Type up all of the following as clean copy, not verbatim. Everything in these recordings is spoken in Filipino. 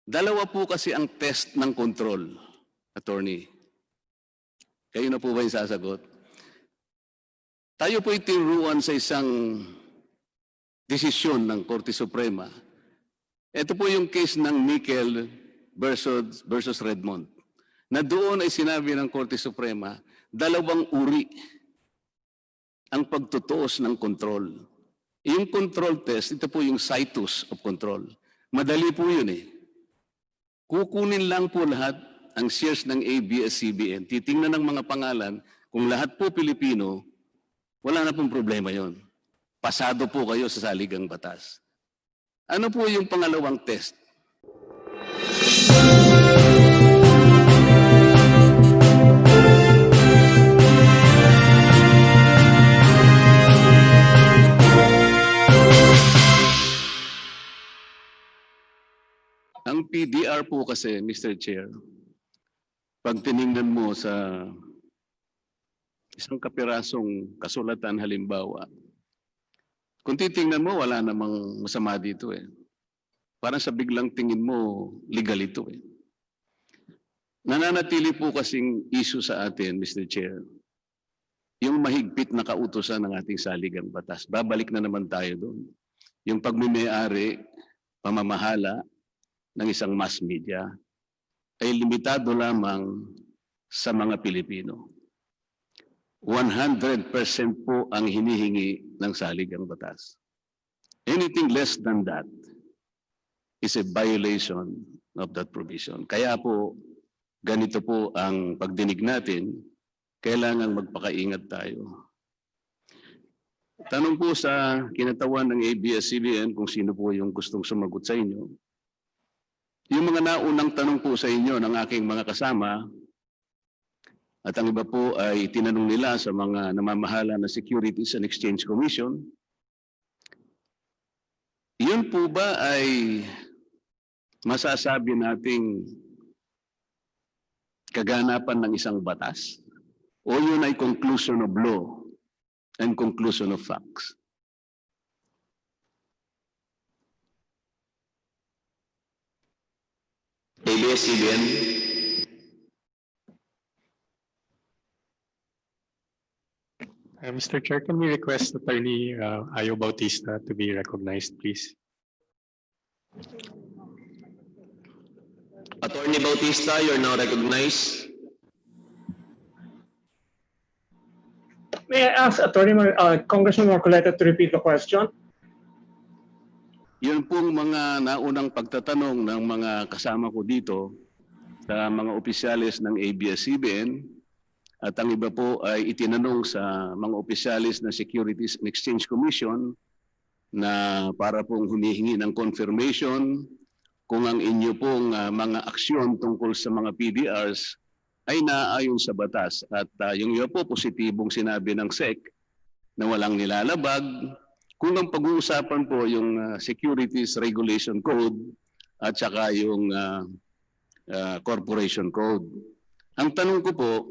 Dalawa po kasi ang test ng control, attorney. Kayo na po ba yung sasagot? Tayo po itinuruan sa isang desisyon ng Korte Suprema. Ito po yung case ng Nickel versus Redmond. Na doon ay sinabi ng Korte Suprema, dalawang uri ang pagtutuos ng control. Yung control test, ito po yung situs of control. Madali po yun eh. Kukunin lang po lahat ang shares ng Abs-Cbn. Titingnan ng mga pangalan, kung lahat po Pilipino, wala na pong problema yon. Pasado po kayo sa saligang batas. Ano po yung pangalawang test? Ang PDR po kasi, Mr. Chair, pag tinignan mo sa isang kapirasong kasulatan halimbawa, kung titingnan mo, wala namang masama dito eh. Parang sa biglang tingin mo, legal ito eh. Nananatili po kasing issue sa atin, Mr. Chair, yung mahigpit na kautusan ng ating saligang batas. Babalik na naman tayo doon. Yung pagmimayari, pamamahala ng isang mass media ay limitado lamang sa mga Pilipino. 100% po ang hinihingi ng saligang batas. Anything less than that is a violation of that provision. Kaya po, ganito po ang pagdinig natin, kailangan magpakaingat tayo. Tanong po sa kinatawan ng Abs-Cbn kung sino po yung gustong sumagot sa inyo. Yung mga naunang tanong po sa inyo ng aking mga kasama, at ang iba po ay tinanong nila sa mga namamahala na Securities and Exchange Commission, yun po ba ay masasabi nating kaganapan ng isang batas? O yun ay conclusion of law and conclusion of facts? Abs-Cbn. Mr. Chair, can we request Attorney Ayo Bautista to be recognized, please? Attorney Bautista, you're now recognized. May I ask Congressman Marcoleta to repeat the question? Yun pong mga naunang pagtatanong ng mga kasama ko dito sa mga opisyalis ng Abs-Cbn at ang iba po ay itinanong sa mga opisyalis ng Securities and Exchange Commission na para pong humihingi ng confirmation kung ang inyo pong mga aksyon tungkol sa mga PDRs ay naaayon sa batas. At yung iba po positibong sinabi ng SEC na walang nilalabag. Kung ang pag-uusapan po yung Securities Regulation Code at saka yung Corporation Code. Ang tanong ko po,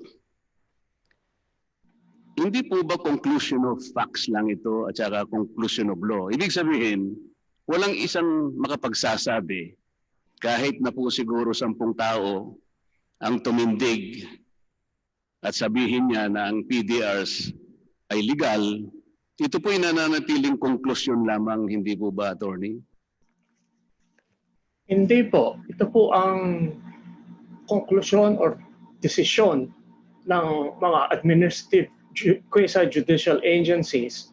hindi po ba conclusion of facts lang ito at saka conclusion of law? Ibig sabihin, walang isang makapagsasabi kahit na po siguro 10 tao ang tumindig at sabihin niya na ang PDRs ay legal. Ito po ay nananatiling konklusyon lamang, hindi po ba, Attorney? Hindi po. Ito po ang konklusyon or desisyon ng mga administrative quasi-judicial agencies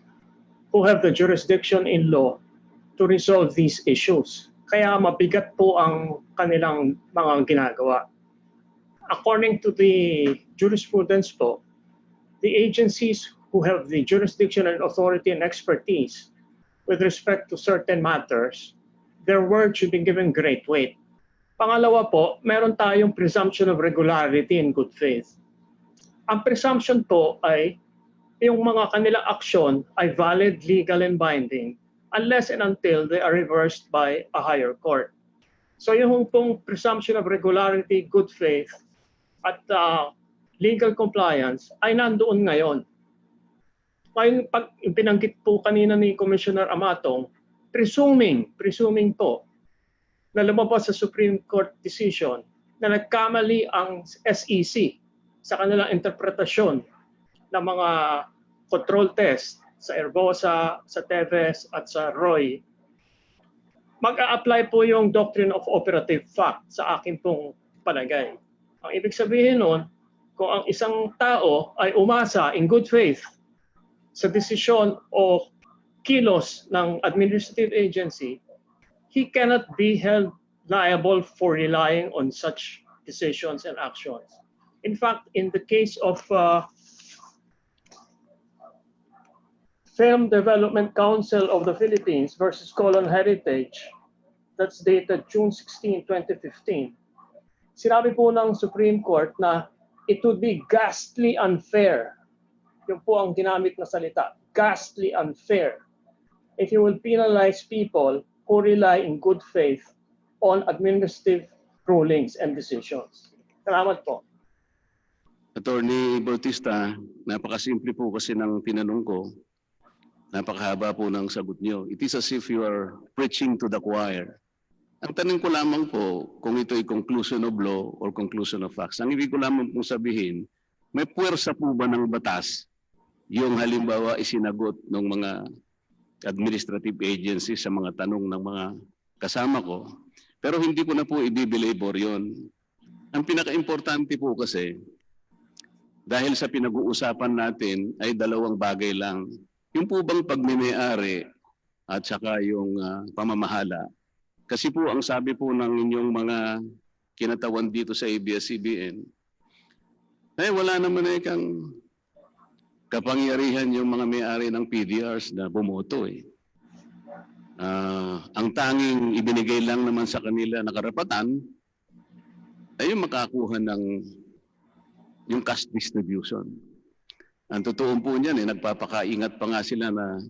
who have the jurisdiction in law to resolve these issues. Kaya mabigat po ang kanilang mga ginagawa. According to the jurisprudence po, the agencies who have the jurisdiction and authority and expertise with respect to certain matters, their word should be given great weight. Pangalawa po, meron tayong presumption of regularity and good faith. Ang presumption po ay yung mga kanilang aksyon ay valid, legal, and binding unless and until they are reversed by a higher court. So yung pong presumption of regularity, good faith, at legal compliance ay nandoon ngayon. Ngayon, pag pinanggit po kanina ni Commissioner Amatong, presuming po na lumabas sa Supreme Court decision na nagkamali ang SEC sa kanilang interpretasyon ng mga control test sa Erbosa, sa Teves at sa Roy, mag-a-apply po yung doctrine of operative fact sa akin pong palagay. Ang ibig sabihin nun, kung ang isang tao ay umasa in good faith sa desisyon o kilos ng administrative agency, he cannot be held liable for relying on such decisions and actions. In fact, in the case of Film Development Council of the Philippines versus Colon Heritage, that's dated June 16, 2015, sinabi po ng Supreme Court na it would be ghastly unfair. Yun po ang ginamit na salita, ghastly unfair, if you will penalize people who rely in good faith on administrative rulings and decisions. Salamat po. Attorney Bautista, napakasimple po kasi ng tinanong ko. Napakahaba po ng sagot niyo. It is as if you are preaching to the choir. Ang tanong ko lamang po kung ito ay conclusion of law or conclusion of facts. Ang ibig ko lamang pong sabihin, may puwersa po ba ng batas yung halimbawa isinagot ng mga administrative agencies sa mga tanong ng mga kasama ko, pero hindi ko na po i-belabor yun. Ang pinaka-importante po kasi, dahil sa pinag-uusapan natin ay dalawang bagay lang. Yung po bang pagmimay-ari at saka yung pamamahala. Kasi po ang sabi po ng inyong mga kinatawan dito sa ABS-CBN, ay wala naman ay kang kapangyarihan yung mga may-ari ng PDRs na bumoto eh. Ang tanging ibinigay lang naman sa kanila na karapatan ay yung makakuha ng yung cash distribution. Ang totoo po niyan, nagpapakaingat pa nga sila na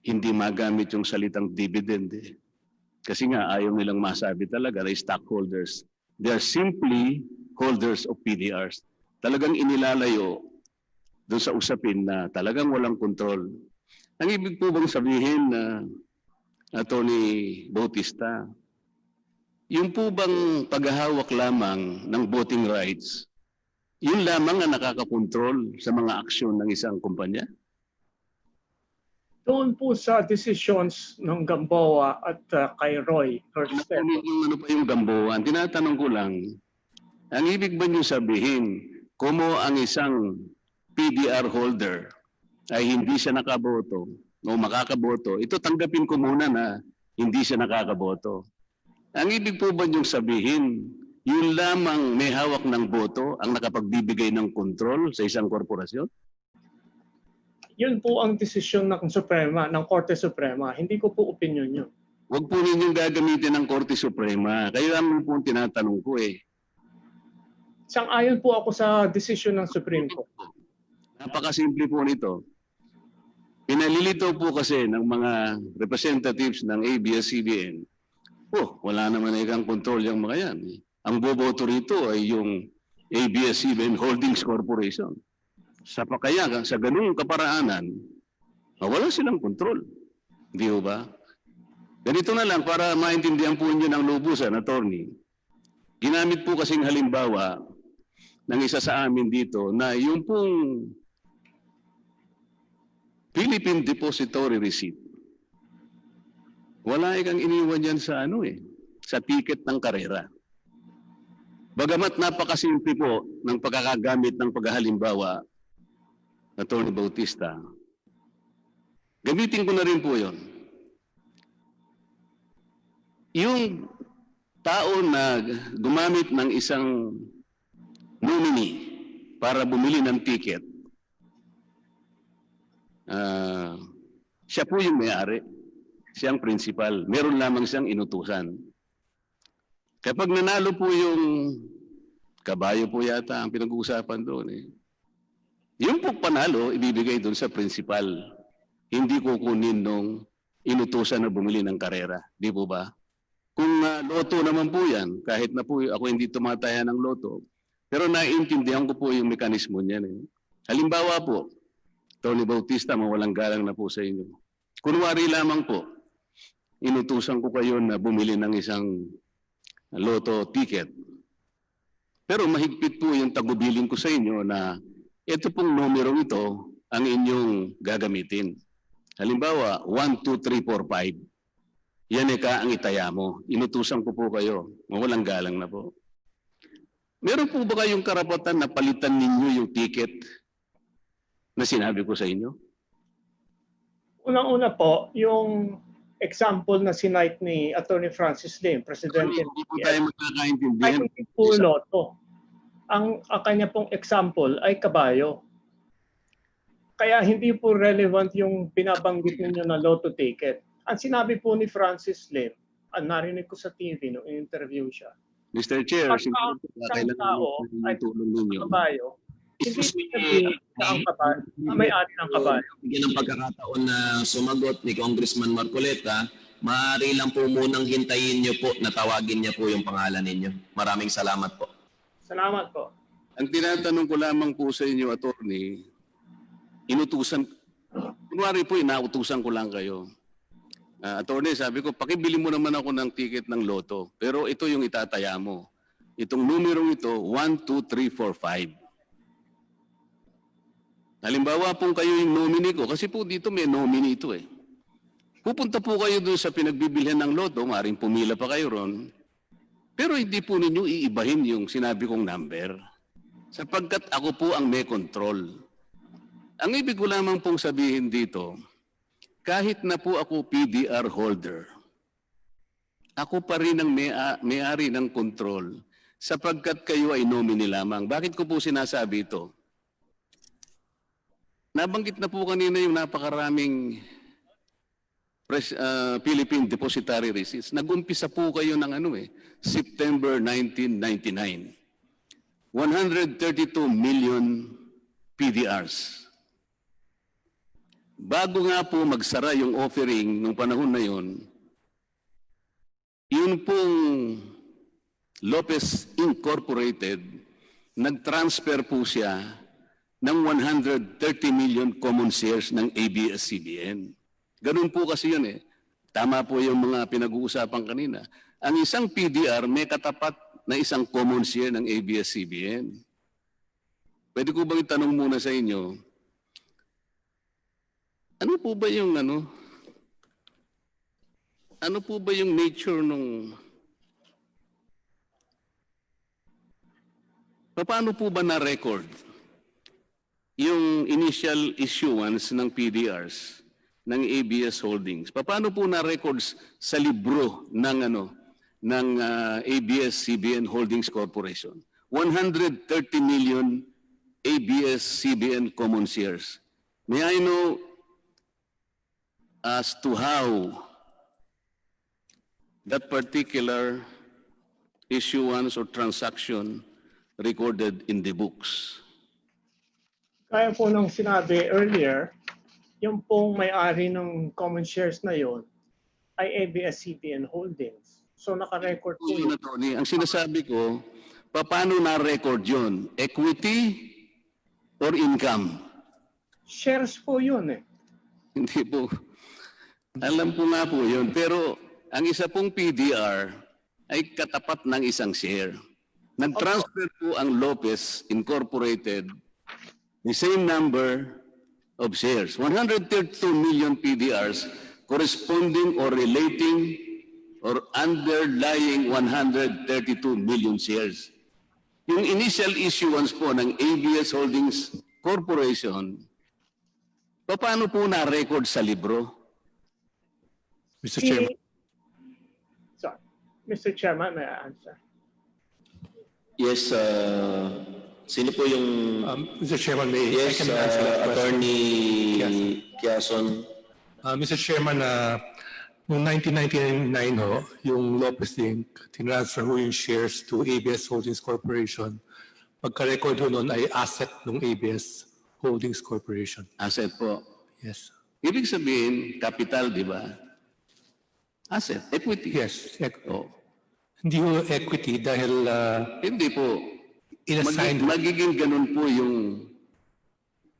hindi magamit yung salitang dividend. Kasi nga ayaw nilang masabi talaga na stockholders. They are simply holders of PDRs. Talagang inilalayo doon sa usapin na talagang walang control. Ang ibig po bang sabihin na Attorney Bautista, yung po bang paghahawak lamang ng voting rights, yun lamang ang nakakakontrol sa mga aksyon ng isang kumpanya? Doon po sa decisions ng Gamboa at kay Roy. Ano pa yung Gamboa? Tinatanong ko lang, ang ibig ba niyo sabihin, kumo ang isang PDR holder ay hindi siya nakaboto o makakaboto, ito tanggapin ko muna na hindi siya nakakaboto. Ang ibig po ba niyong sabihin, yun lamang may hawak ng boto ang nakapagbibigay ng kontrol sa isang korporasyon? Yun po ang desisyon ng Suprema, ng Korte Suprema. Hindi ko po opinion yun. Huwag po ninyong gagamitin ng Korte Suprema. Kaya naman po tinatanong ko eh. Sang-ayon po ako sa desisyon ng Supreme Court. Napakasimple po nito. Pinalilito po kasi ng mga representatives ng ABS-CBN, wala naman ikang kontrol yung mga yan. Ang boboto rito ay yung ABS-CBN Holdings Corporation. Sa ganung kaparaanan, wala silang kontrol. Hindi ho ba? Ganito na lang para maintindihan po niyo ng lubusan, attorney. Ginamit po kasing halimbawa ng isa sa amin dito na yung pong Philippine Depository Receipt. Wala ikang iniwan yan sa sa ticket ng karera. Bagamat napakasimple po ng pagkakagamit ng paghahalimbawa, Attorney Bautista, gamitin ko na rin po yon. Yung tao na gumamit ng isang nominee para bumili ng ticket, siya po yung may-ari, siyang principal. Meron lamang siyang inutusan. Kapag nanalo po yung kabayo po yata ang pinag-uusapan doon eh. Yung po panalo, ibibigay doon sa principal. Hindi kukunin nung inutusan na bumili ng karera. Di po ba? Kung loto naman po yan, kahit na po ako hindi tumataya ng loto, pero naiintindihan ko po yung mekanismo niyan eh. Halimbawa po, Tony Bautista, mawalang galang na po sa inyo. Kunwari lamang po, inutusan ko kayo na bumili ng isang lotto ticket. Pero mahigpit po yung tagubilin ko sa inyo na ito pong numerong ito ang inyong gagamitin. Halimbawa, 1, 2, 3, 4, 5. Yan ang itaya mo. Inutusan ko po kayo. Mawalang galang na po. Meron po ba kayong karapatan na palitan ninyo yung ticket na sinabi ko sa inyo? Unang-una po, yung example na sinight ni Attorney Francis Lim, Presidente ng Hindi po PDRs, tayo ay magkakaintindihan. hindi po loto. Ang kanya pong example ay kabayo. Kaya hindi po relevant yung binabanggit ninyo na lotto ticket. Ang sinabi po ni Francis Lim, narinig ko sa TV nung interview siya, Mr. Chair, pagka siguro isang tao ay tulong ninyo. kabayo, hindi sabihin na ang kabayo, may-ari ng kabayo. Bigyan ng pagkakataon na sumagot ni Congressman Marcoleta, maaari lang po munang hintayin niyo po na tawagin niya po yung pangalan ninyo. Maraming salamat po. Salamat po. Ang tinatanong ko lamang po sa inyo, attorney, inutusan, kunwari po, inautusan ko lang kayo. Attorney, sabi ko, pakibili mo naman ako ng ticket ng loto. Pero ito yung itataya mo. Itong numerong ito, 1, 2, 3, 4, 5. Halimbawa pong kayo yung nominee ko, kasi po dito may nominee ito eh. Pupunta po kayo doon sa pinagbibilhan ng loto, maaaring pumila pa kayo ron. Pero hindi po ninyo iibahin yung sinabi kong number. Sapagkat ako po ang may control. Ang ibig ko lamang pong sabihin dito, kahit na po ako PDR holder, ako pa rin ang may-ari ng control sapagkat kayo ay nominee lamang. Bakit ko po sinasabi ito? Nabanggit na po kanina yung napakaraming Philippine Depositary Receipts. Nag-umpisa po kayo ng September 1999. 132 million PDRs. Bago nga po magsara yung offering nung panahon na yun pong Lopez Incorporated, nag-transfer po siya ng 130 million common shares ng ABS-CBN. Ganun po kasi yun eh. Tama po yung mga pinag-uusapan kanina. Ang isang PDR may katapat na isang common share ng ABS-CBN. Pwede ko bang itanong muna sa inyo, ano po ba yung nature nung paano po ba na-record yung initial issuance ng PDRs ng ABS Holdings? Paano po na-records sa libro ng ABS-CBN Holdings Corporation? 130 million ABS-CBN common shares. May I know as to how that particular issuance or transaction recorded in the books? Kaya po nung sinabi earlier, yung pong may-ari ng common shares na yon ay ABS-CBN Holdings. So naka-record po yun. Tony, ang sinasabi ko, paano na-record yun? Equity or income? Shares po yun eh. Hindi po. Alam ko nga po yun. Pero ang isa pong PDR ay katapat ng isang share. Nag-transfer po ang Lopez Incorporated the same number of shares. 132 million PDRs corresponding or relating or underlying 132 million shares. Yung initial issuance po ng ABS Holdings Corporation, paano po na-record sa libro? Mr. Chairman. Sorry. Mr. Chairman, may I answer? Yes, sino po yung... Mr. Chairman, yes, I can answer that question. Attorney Quezon. Mr. Chairman, noong 1999 ho, yung Lopez Inc., tinransfer ho yung shares to ABS Holdings Corporation. Pagka-record ho noon ay asset ng ABS Holdings Corporation. Asset po. Yes. Ibig sabihin, capital, di ba? Asset, equity. Yes. Oh. Hindi ho equity dahil Hindi po. inassigned. Magiging ganun po yung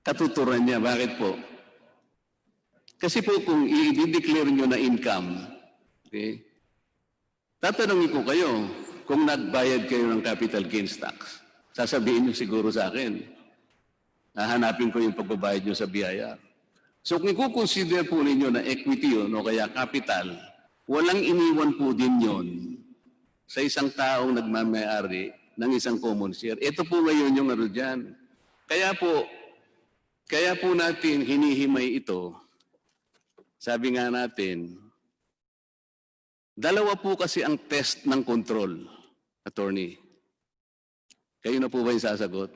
katuturan niya. Bakit po? Kasi po kung i-declare nyo na income, okay, tatanungin ko kayo, kung nagbayad kayo ng capital gains tax. Sasabihin nyo siguro sa akin, hahanapin ko yung pagbabayad nyo sa BIR. So kung i-consider po ninyo na equity yun o kaya capital, walang iniwan po din yon sa isang taong nagmamayari ng isang common share. Ito po ngayon yung ano dyan. Kaya po natin hinihimay ito. Sabi nga natin, dalawa po kasi ang test ng control, attorney. Kayo na po ba yung sasagot?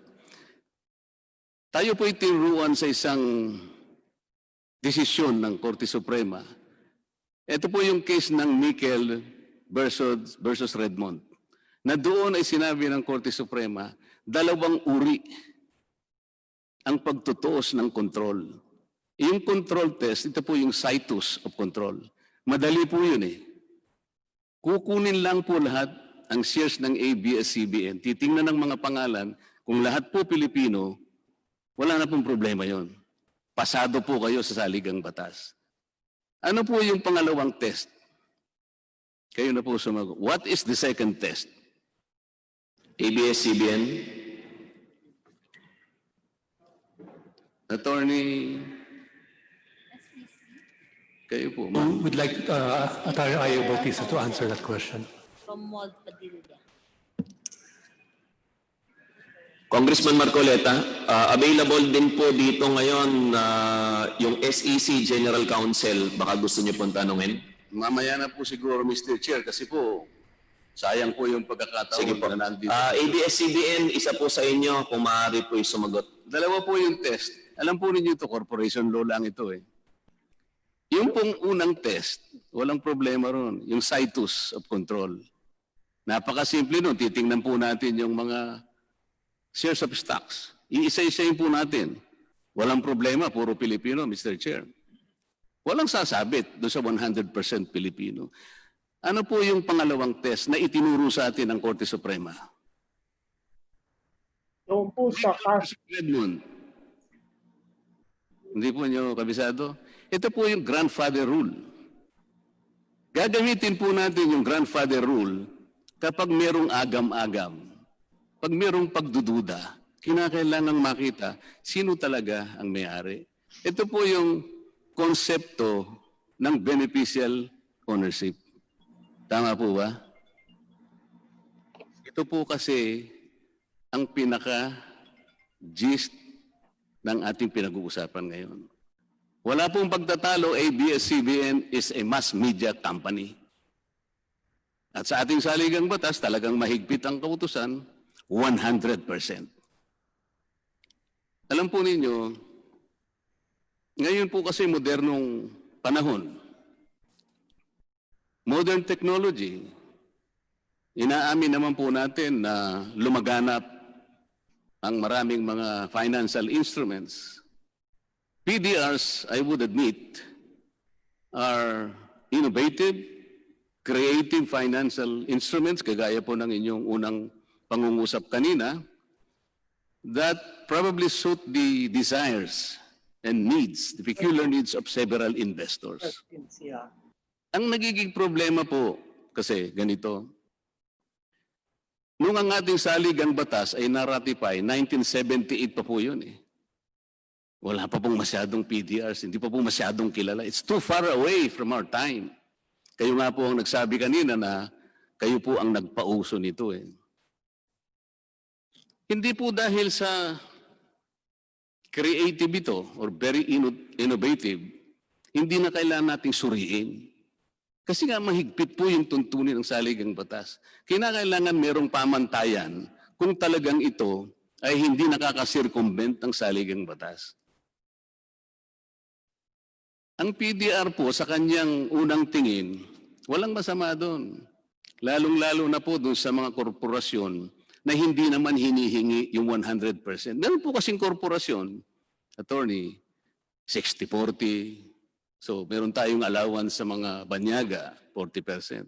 Tayo po itinuruan sa isang desisyon ng Korte Suprema. Ito po yung case ng Nickel versus Redmond. Na doon ay sinabi ng Korte Suprema, dalawang uri ang pagtutuos ng control. Yung control test, ito po yung situs of control. Madali po yun eh. Kukunin lang po lahat ang shares ng ABS-CBN. Titingnan ng mga pangalan, kung lahat po Pilipino, wala na pong problema yon. Pasado po kayo sa saligang batas. Ano po yung pangalawang test? Kayo na po sumagot. What is the second test? ABS-CBN. Attorney, kayo po, ma'am. We'd like Attorney Ayo Bautista to answer that question. From Walt Padilla. Congressman Marcoleta, available din po dito ngayon yung SEC General Counsel. Baka gusto niyo pong tanungin. Mamaya na po siguro, Mr. Chair, kasi po, sayang po yung pagkakataon Sige po. na nandito. ABS-CBN, isa po sa inyo, kung maaari po yung sumagot. Dalawa po yung test. Alam po ninyo ito, corporation law lang ito eh. Yung pong unang test, walang problema ron. Yung situs of control. Napakasimple nun. Titingnan po natin yung mga shares of stocks. Iisa-isayin po natin. Walang problema, puro Pilipino, Mr. Chair. Walang sasabit doon sa 100% Pilipino. Ano po yung pangalawang test na itinuro sa atin ng Korte Suprema? Doon po sa cash Redmond. Hindi po nyo kabisado? Ito po yung grandfather rule. Gagamitin po natin yung grandfather rule kapag merong agam-agam. Pag merong pagdududa, kinakailangang makita sino talaga ang may-ari. Ito po yung konsepto ng beneficial ownership. Tama po ba? Ito po kasi ang pinaka-gist ng ating pinag-uusapan ngayon. Wala pong pagtatalo, ABS-CBN is a mass media company. At sa ating saligang batas, talagang mahigpit ang kautusan, 100%. Alam po ninyo, ngayon po kasi modernong panahon, modern technology, inaamin naman po natin na lumaganap ang maraming mga financial instruments. PDRs, I would admit, are innovative, creative financial instruments, kagaya po ng inyong unang pangungusap kanina, that probably suit the desires and needs, the peculiar needs of several investors. questions, yeah. Ang nagiging problema po, kasi ganito, nung ang ating saligang batas ay na-ratify, 1978 pa po yun eh. Wala pa pong masyadong PDRs, hindi pa pong masyadong kilala. It's too far away from our time. Kayo nga po ang nagsabi kanina na kayo po ang nagpauso nito eh. Hindi po dahil sa creative ito or very innovative, hindi na kailangan nating suriin. Kasi nga mahigpit po yung tuntunin ng saligang batas. Kinakailangan merong pamantayan kung talagang ito ay hindi nakaka-circumvent ng saligang batas. Ang PDR po sa kanyang unang tingin, walang masama doon. Lalong-lalo na po doon sa mga korporasyon na hindi naman hinihingi yung 100%. Meron po kasing korporasyon, attorney, 60-40. So meron tayong allowance sa mga banyaga, 40%.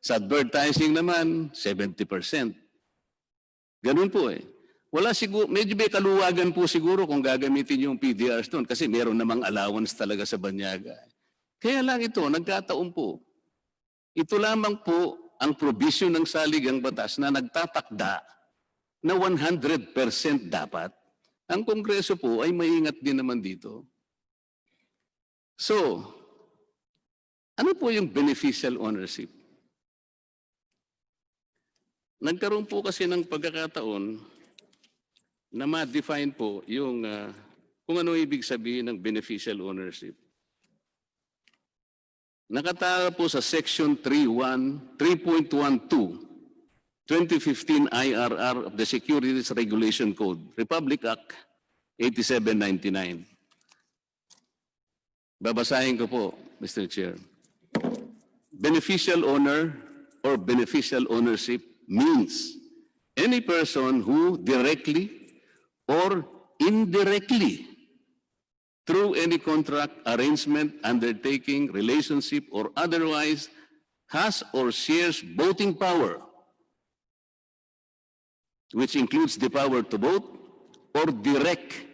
Sa advertising naman, 70%. Ganun po eh. Wala siguro, medyo may kaluwagan po siguro kung gagamitin yung PDRs doon kasi meron namang allowance talaga sa banyaga. Kaya lang ito, nagkataon po. Ito lamang po ang provision ng saligang batas na nagtatakda na 100% dapat, ang Kongreso po ay maingat din naman dito. So, ano po yung beneficial ownership? Nagkaroon po kasi ng pagkakataon na ma-define po yung kung ano ibig sabihin ng beneficial ownership. Nakatala po sa Section 3.12, 2015 IRR of the Securities Regulation Code, Republic Act 8799. Babasahin ko po, Mr. Chair. Beneficial owner or beneficial ownership means any person who directly or indirectly through any contract, arrangement, undertaking, relationship, or otherwise has or shares voting power, which includes the power to vote or direct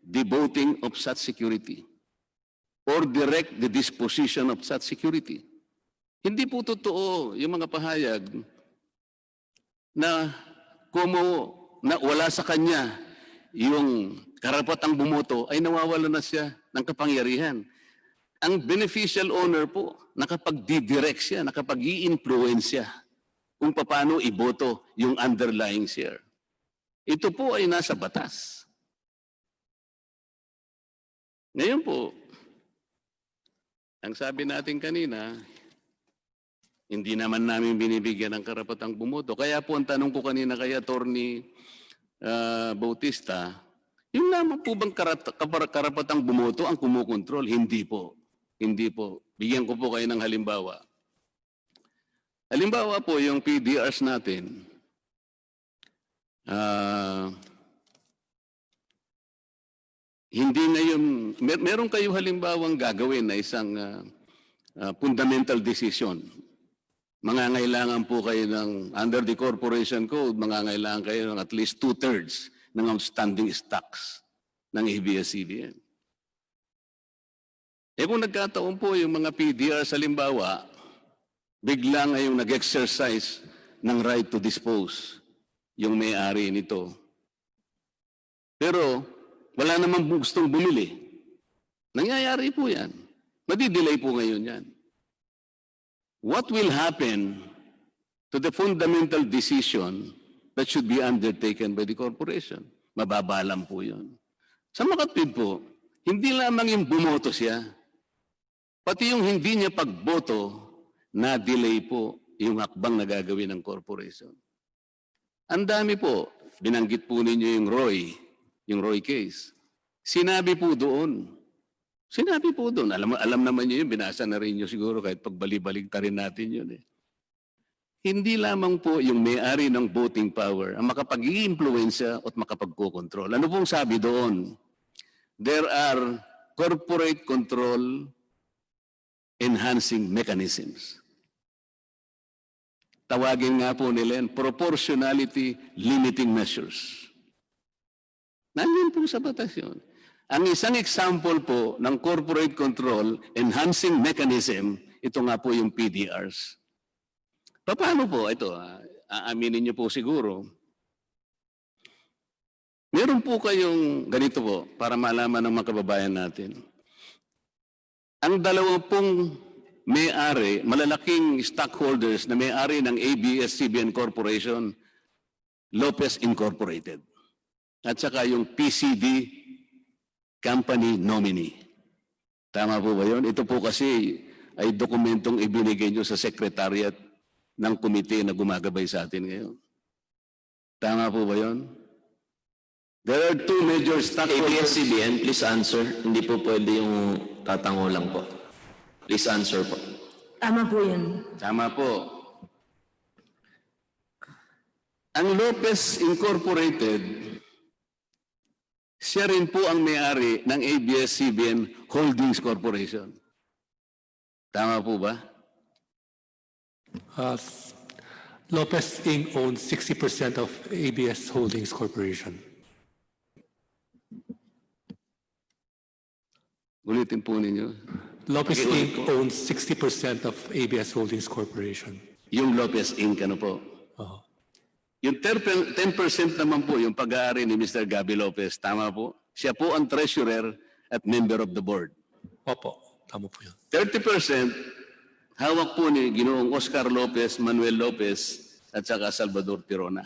the voting of such security or direct the disposition of such security. Hindi po totoo yung mga pahayag na na wala sa kanya yung karapatang bumoto ay nawawala na siya ng kapangyarihan. Ang beneficial owner po, nakapag-direct siya, nakapag-i-influence siya kung paano iboto yung underlying share. Ito po ay nasa batas. Ngayon po, ang sabi natin kanina, hindi naman namin binibigyan ng karapatang bumoto. Kaya po ang tanong ko kanina kay Attorney Bautista, yung naman po bang karapatang bumoto ang kumukontrol? Hindi po. Hindi po. Bigyan ko po kayo ng halimbawa. Halimbawa po yung PDRs natin. Hindi ngayon, meron kayo halimbawang gagawin na isang fundamental decision. Mangangailangan po kayo ng, under the Corporation Code, mangangailangan kayo ng at least 2/3 ng outstanding stocks ng ABS-CBN. Kung nagkataon po yung mga PDR sa halimbawa, bigla ngayong nag-exercise ng right to dispose yung may-ari nito. Pero wala namang gustong bumili. Nangyayari po yan. Madidelay po ngayon yan. What will happen to the fundamental decision that should be undertaken by the corporation? Mababalam po yun. Sa makatwid po, hindi lamang yung bumoto siya, pati yung hindi niya pagboto, na-delay po yung hakbang na gagawin ng corporation. Ang dami po, binanggit po ninyo yung Roy case. Sinabi po doon, alam naman niyo yun, binasa na rin niyo siguro kahit pagbalik-balik ta rin natin yun eh. Hindi lamang po yung may-ari ng voting power ang makapag-i-impluensya at makapagko-control. Ano pong sabi doon? There are corporate control enhancing mechanisms. Tawagin nga po nila yan, proportionality limiting measures. Nandiyan po sa batas yun. Ang isang example po ng corporate control enhancing mechanism, ito nga po yung PDRs. Paano po? Ito, aaminin niyo po siguro. Meron po kayong ganito po, para malaman ng mga kababayan natin. Ang dalawa pong may-ari, malalaking stockholders na may-ari ng ABS-CBN Corporation, Lopez Incorporated. At saka yung PCD Company Nominee. Tama po ba yun? Ito po kasi ay dokumentong ibinigay nyo sa Secretariat ng komite na gumagabay sa atin ngayon. Tama po ba yun? There are two major stockholders. ABS-CBN, please answer. Hindi po pwede yung tatango lang po. Please answer po. Tama po yun. Tama po. Ang Lopez Incorporated, siya rin po ang may-ari ng ABS-CBN Holdings Corporation. Tama po ba? Lopez Inc. owns 60% of ABS Holdings Corporation. Ulitin po ninyo. Lopez Inc. owns 60% of ABS Holdings Corporation. Yung Lopez Inc. ano po. Oo. Yung 10% naman po yung pag-aari ni Mr. Gabby Lopez. Tama po? Siya po ang treasurer at member of the board. Opo, tama po yun. 30% hawak po ni Ginoong Oscar Lopez, Manuel Lopez at saka Salvador Tirona.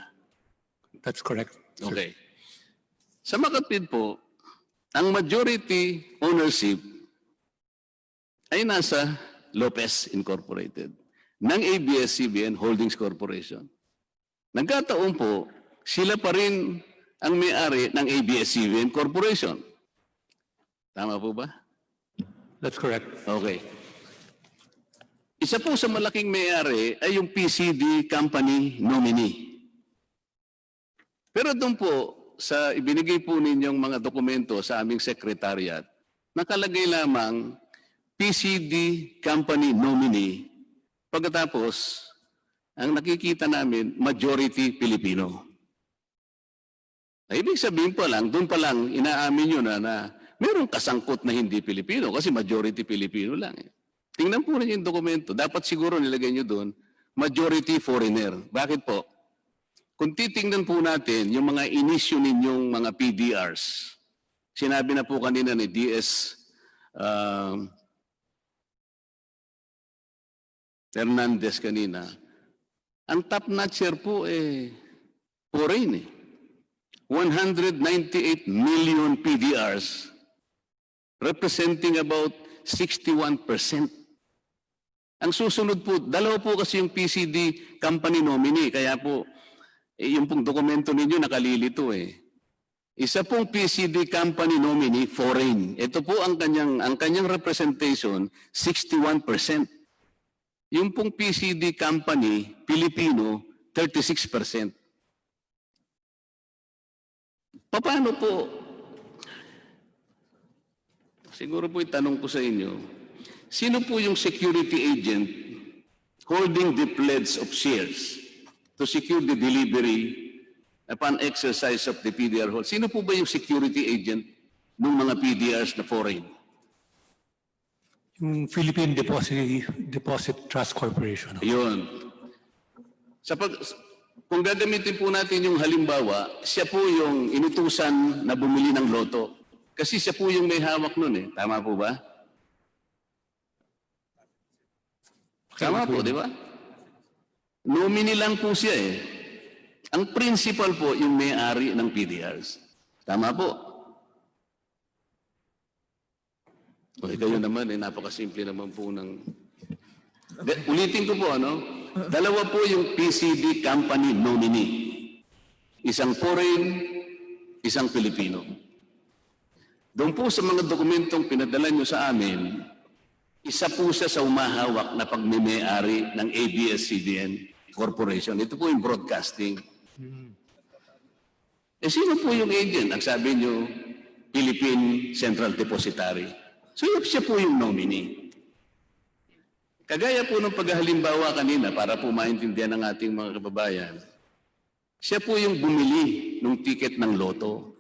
That's correct, sir. Okay. Sa Makatwid po, ang majority ownership ay nasa Lopez Incorporated ng ABS-CBN Holdings Corporation. Nagkataon po, sila pa rin ang may-ari ng ABS-CBN Corporation. Tama po ba? That's correct. Okay. Isa po sa malaking may-ari ay yung PCD company nominee. Pero doon po, sa ibinigay po ninyong mga dokumento sa aming secretariat, nakalagay lamang PCD company nominee. Pagkatapos, ang nakikita namin, majority Pilipino. Ibig sabihin pa lang, doon pa lang, inaamin nyo na mayroong kasangkot na hindi Pilipino kasi majority Pilipino lang. Tingnan po rin yung dokumento. Dapat siguro nilagay nyo doon, majority foreigner. Bakit po? Kung titingnan po natin yung mga inisyu ninyong mga PDRs, sinabi na po kanina ni DS Hernandez kanina, ang top notcher po foreign 198 million PDRs representing about 61%. Ang susunod po, dalawa po kasi yung PCD company nominee, kaya po yung pong dokumento ninyo nakalilito Isa pong PCD company nominee foreign. Ito po ang kanyang representation 61%. Yung pong PCD company Pilipino 36%. Paano po? Siguro po itanong ko sa inyo, sino po yung security agent holding the pledge of shares to secure the delivery upon exercise of the PDR hold? Sino po ba yung security agent ng mga PDRs na foreign? Yung Philippine Deposit Trust Corporation. Yun. Kung gagamitin po natin yung halimbawa, siya po yung inutusan na bumili ng loto. Kasi siya po yung may hawak nun Tama po ba? Tama po, di ba? Nominee lang po siya Ang principal po yung may-ari ng PDRs. Tama po. Kayo naman napakasimple naman po ng... Ulitin ko po, dalawa po yung PCD company nominee. Isang foreign, isang Pilipino. Doon po sa mga dokumentong pinadala nyo sa amin, isa po siya sa umahawak na pagmimay-ari ng ABS-CBN Corporation. Ito po yung broadcasting. Sino po yung agent? Ang sabi nyo, Philippine Central Depository. So siya po yung nominee. Kagaya po ng paghalimbawa kanina, para po maintindihan ng ating mga kababayan, siya po yung bumili ng ticket ng loto.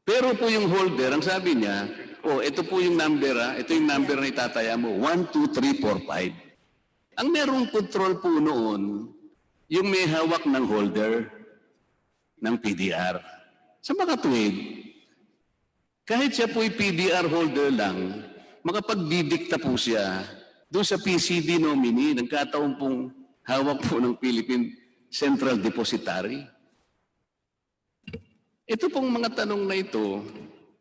Pero po yung holder, ang sabi niya, ito po yung number ito yung number na itataya mo, 1, 2, 3, 4, 5. Ang merong control po noon, yung may hawak ng holder ng PDR. Sa Makatwid, kahit siya po yung PDR holder lang, makapagdidikta po siya doon sa PCD nominee, nagkataon pong hawak po ng Philippine Central Depository. Ito pong mga tanong na ito,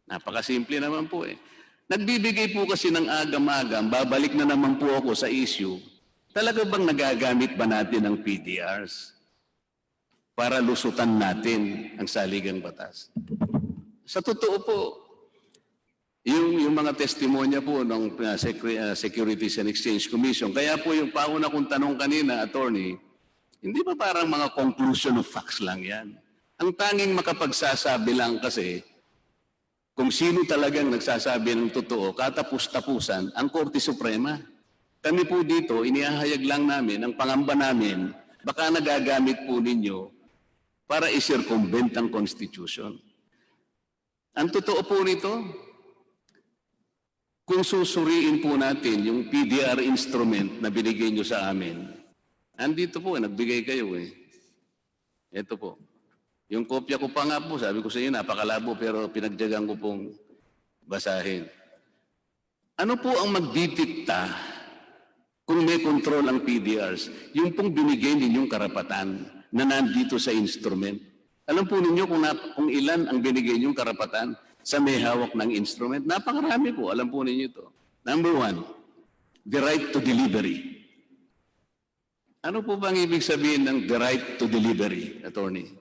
napakasimple naman po Nagbibigay po kasi ng agam-agam, babalik na naman po ako sa issue, talaga bang nagagamit ba natin ang PDRs para lusutan natin ang saligang batas? Sa totoo po, yung mga testimonya po ng Securities and Exchange Commission, kaya po yung pauna kong tanong kanina, attorney, hindi ba parang mga conclusion of facts lang yan? Ang tanging makapagsasabi lang kasi, kung sino talagang nagsasabi ng totoo, katapus-tapusan, ang Korte Suprema. Kami po dito, inihahayag lang namin, ang pangamba namin, baka nagagamit po ninyo para i-circumvent ang Constitution. Ang totoo po nito, kung susuriin po natin yung PDR instrument na binigay nyo sa amin, Andito po, nagbigay kayo eh. Ito po. Yung kopya ko pa nga po, sabi ko sa inyo, napakalabo pero pinagdiyagan ko pong basahin. Ano po ang magdidikta kung may control ang PDRs? Yung pong binigay ninyong karapatan na nandito sa instrument. Alam po ninyo kung ilan ang binigay ninyong karapatan sa may hawak ng instrument? Napakarami po, alam po ninyo ito. Number 1, the right to delivery. Ano po bang ibig sabihin ng the right to delivery, attorney?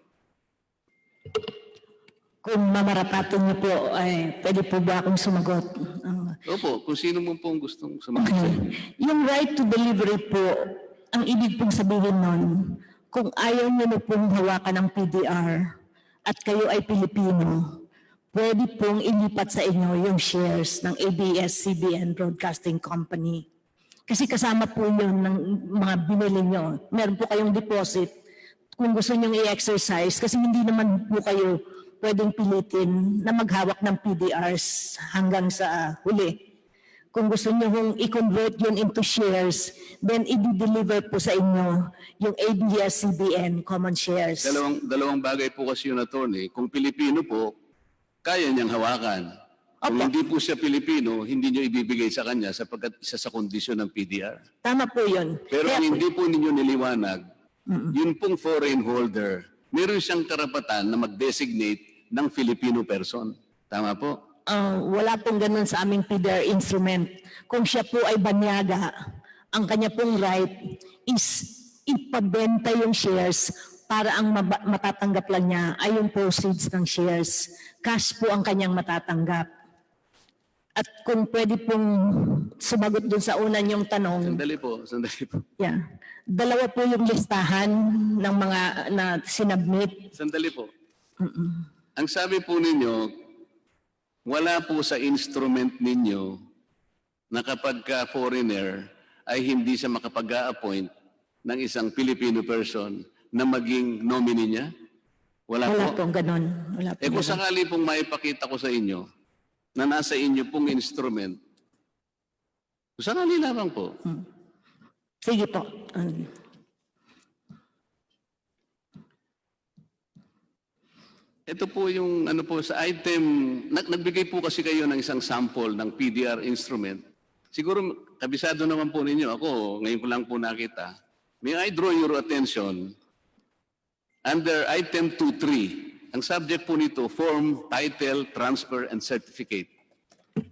Kung mamarapatin niyo po, ay pwede po ba akong sumagot? Opo, kung sino mo pong gustong sumagot sa inyo. Yung right to delivery po, ang ibig pong sabihin nun, kung ayaw niyo na pong hawakan ng PDR at kayo ay Pilipino, pwede pong ilipat sa inyo yung shares ng ABS-CBN Broadcasting Company. Kasi kasama po yun ng mga binili nyo. Meron po kayong deposit kung gusto nyo i-exercise kasi hindi naman po kayo pwedeng pilitin na maghawak ng PDRs hanggang sa huli. Kung gusto nyo hong i-convert yun into shares, then i-deliver po sa inyo yung ABS-CBN common shares. Dalawang bagay po kasi yun, attorney. Kung Pilipino po, kaya niyang hawakan. Kung Opo. hindi po siya Pilipino, hindi niyo ibibigay sa kanya sapagkat isa sa kondisyon ng PDR. Tama po yun. Pero Kaya ang hindi po ninyo niliwanag, yun pong foreign holder, meron siyang karapatan na mag-designate ng Filipino person. Tama po? wala pong ganun sa aming PDR instrument. Kung siya po ay banyaga, ang kanya pong right is ipabenta yung shares para ang matatanggap lang niya ay yung proceeds ng shares. Cash po ang kanyang matatanggap. At kung pwede pong sumagot dun sa una niyong tanong. Sandali po. Yeah. Dalawa po yung listahan ng mga na sinubmit. Sandali po. Ang sabi po ninyo, wala po sa instrument ninyo na kapag ka foreigner ay hindi siya makapag-a-appoint ng isang Filipino person na maging nominee niya? Wala po. Pong ganun. Wala po Kung ganun. sakali pong maipakita ko sa inyo na nasa inyo pong instrument, kung sakali lamang po. Sige po. Ito po yung ano po sa item, nagbigay po kasi kayo ng isang sample ng PDR instrument. Siguro kabisado naman po ninyo, ako ngayon ko lang po nakita. May I draw your attention under item 2.3. Ang subject po nito, form, title, transfer, and certificate.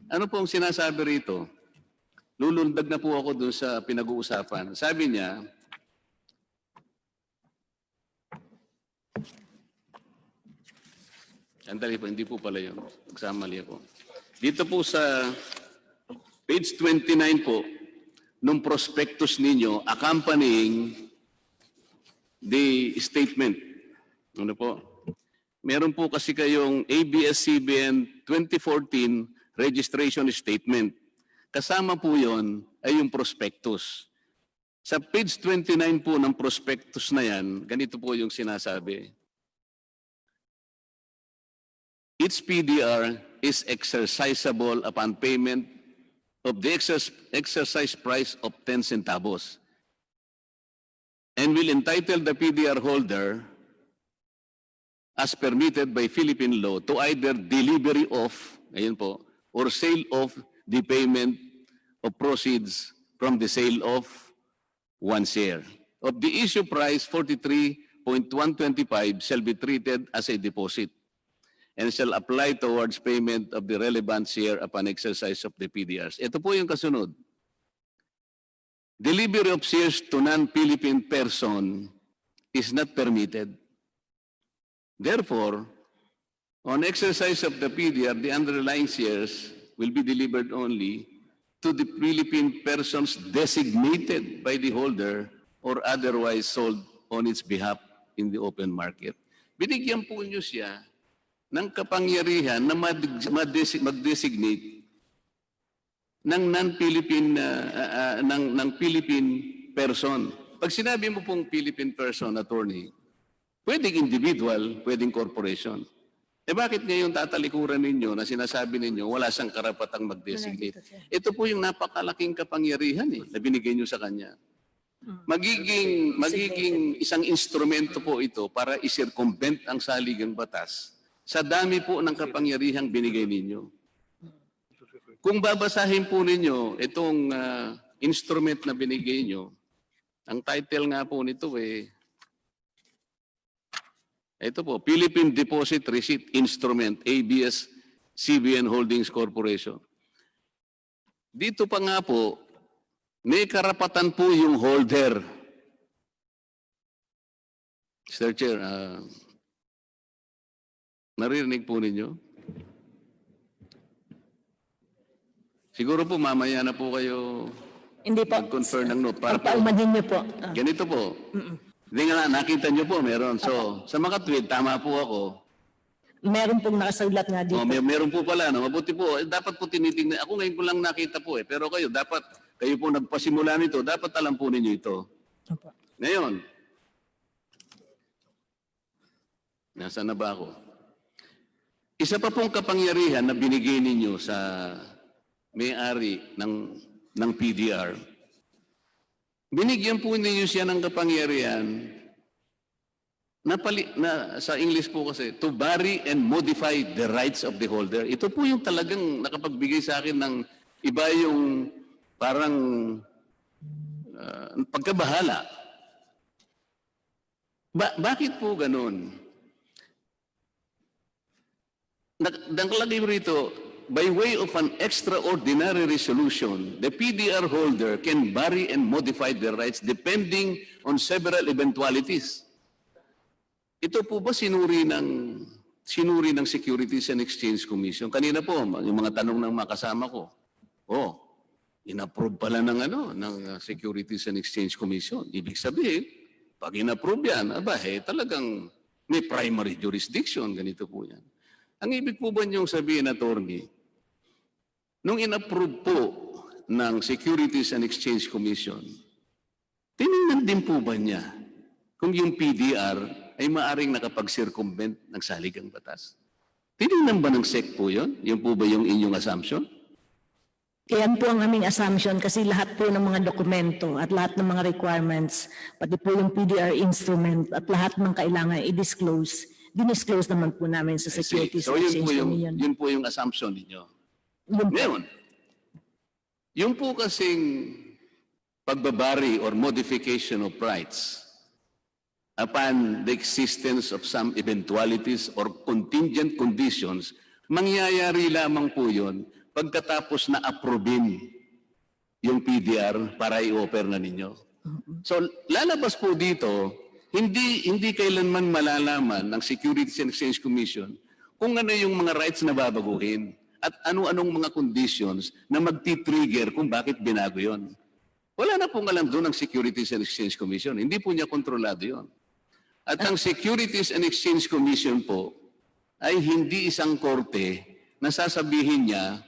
Ano po ang sinasabi rito? Lulundag na po ako dun sa pinag-uusapan. Sabi niya, andali po, hindi po pala yun. Nagsamali ako. Dito po sa page 29 po, nung prospectus ninyo accompanying the statement. Ano po? Meron po kasi kayong ABS-CBN 2014 registration statement. Kasama po yon ay yung prospectus. Sa page 29 po ng prospectus na yan, ganito po yung sinasabi. Each PDR is exercisable upon payment of the exercise price of 10 centavos and will entitle the PDR holder as permitted by Philippine law to either delivery of, ayun po, or sale of the payment of proceeds from the sale of one share. Of the issue price, 43.125 shall be treated as a deposit and shall apply towards payment of the relevant share upon exercise of the PDRs. Ito po yung kasunod. Delivery of shares to non-Philippine person is not permitted. Therefore, on exercise of the PDR, the underlying shares will be delivered only to the Philippine persons designated by the holder or otherwise sold on its behalf in the open market. Binigyan po niyo siya ng kapangyarihan na mag-designate ng non-Philippine ng Philippine person. Pag sinabi mo pong Philippine person, attorney, pwedeng individual, pwedeng corporation. Eh bakit ngayon tatalikuran ninyo na sinasabi ninyo wala siyang karapatang mag-designate? Ito po yung napakalaking kapangyarihan na binigay nyo sa kanya. magiging isang instrumento po ito para i-circumvent ang saligang batas sa dami po ng kapangyarihang binigay ninyo. Kung babasahin po ninyo itong instrument na binigay nyo, ang title nga po nito ito po, Philippine Deposit Receipt Instrument, Abs-Cbn Holdings Corporation. Dito pa nga po, may karapatan po yung holder. Mr. Chair, naririnig po ninyo? Siguro po mamaya na po kayo Hindi po. mag-confer ng note. Para po, Pagpaumanhin niyo po. ganito po. Hindi nga, nakita nyo po, meron. So, sa mga tweet, tama po ako. Meron pong nakasulat nga dito. Meron po pala. No? Mabuti po. Dapat po tinitingnan. Ako ngayon ko lang nakita po Pero kayo, kayo po nagpasimula nito, dapat alam po ninyo ito. Opo. Ngayon, nasaan na ba ako? Isa pa pong kapangyarihan na binigay ninyo sa may-ari ng PDR. Binigyan po ninyo siya ng kapangyarihan na sa English po kasi, to vary and modify the rights of the holder. Ito po yung talagang nakapagbigay sa akin ng iba yung parang pagkabahala. Bakit po ganun? Nakalagay rito, by way of an extraordinary resolution, the PDR holder can vary and modify their rights depending on several eventualities. Ito po ba sinuri ng Securities and Exchange Commission? Kanina po, yung mga tanong ng mga kasama ko. In-approve pala ng Securities and Exchange Commission. Ibig sabihin, pag in-approve yan, talagang may primary jurisdiction. Ganito po yan. Ang ibig po ba niyong sabihin, attorney, nung in-approve po ng Securities and Exchange Commission, tinignan din po ba niya kung yung PDR ay maaring nakapag-circumvent ng saligang batas? Tinignan ba ng SEC po yun? Yun po ba yung inyong assumption? Yan po ang aming assumption kasi lahat po ng mga dokumento at lahat ng mga requirements, pati po yung PDR instrument at lahat ng kailangan i-disclose, dinisclose naman po namin sa Securities and Exchange Commission. Yun po yung assumption ninyo. Ngayon, yung po kasing pagbabari or modification of rights upon the existence of some eventualities or contingent conditions, mangyayari lamang po yun pagkatapos na approvein yung PDR para i-offer na ninyo. So, lalabas po dito, hindi kailanman malalaman ng Securities and Exchange Commission kung ano yung mga rights na babaguhin at ano-anong mga conditions na magti-trigger kung bakit binago yon. Wala na pong alam doon ng Securities and Exchange Commission. Hindi po niya kontrolado yon. At ang Securities and Exchange Commission po ay hindi isang korte na sasabihin niya,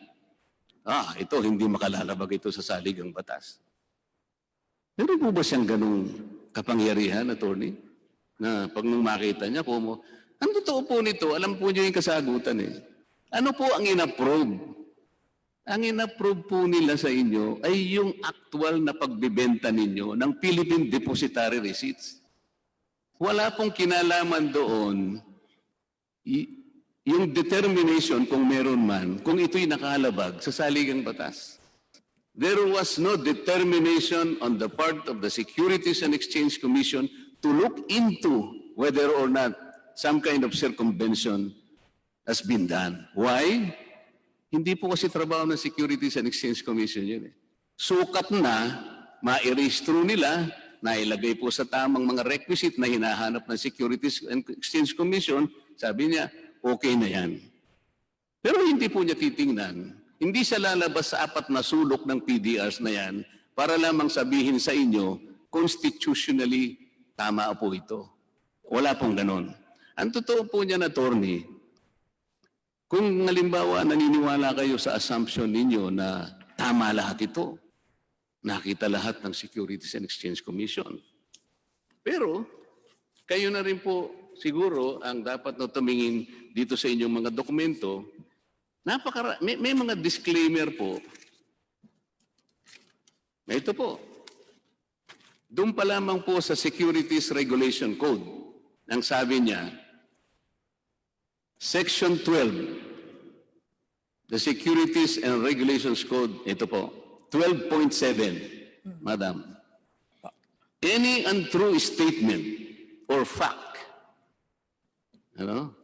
ito hindi makalalabag ito sa saligang batas. Meron po ba siyang ganung kapangyarihan, attorney? Na pag nung makita niya, ang totoo po nito, alam po niyo yung kasagutan Ano po ang in-approve? Ang in-approve po nila sa inyo ay yung actual na pagbibenta ninyo ng Philippine Depositary Receipts. Wala pong kinalaman doon yung determination kung meron man, kung ito'y nakalabag sa saligang batas. There was no determination on the part of the Securities and Exchange Commission to look into whether or not some kind of circumvention has been done. Why? Hindi po kasi trabaho ng Securities and Exchange Commission yun Sukat na, ma-erase-through nila, nailagay po sa tamang mga requisite na hinahanap ng Securities and Exchange Commission, sabi niya, okay na yan. Pero hindi po niya titingnan. Hindi siya lalabas sa 4 na sulok ng PDRs na yan para lamang sabihin sa inyo, constitutionally, tama po ito. Wala pong ganon. Ang totoo po niyan, attorney, kung halimbawa naniniwala kayo sa assumption ninyo na tama lahat ito, nakita lahat ng Securities and Exchange Commission. Pero kayo na rin po siguro ang dapat na tumingin dito sa inyong mga dokumento. May mga disclaimer po. Ito po. Doon pa lamang po sa Securities Regulation Code, ang sabi niya, Section 12, the Securities and Regulations Code, ito po, 12.7, Madam. Any untrue statement or fact,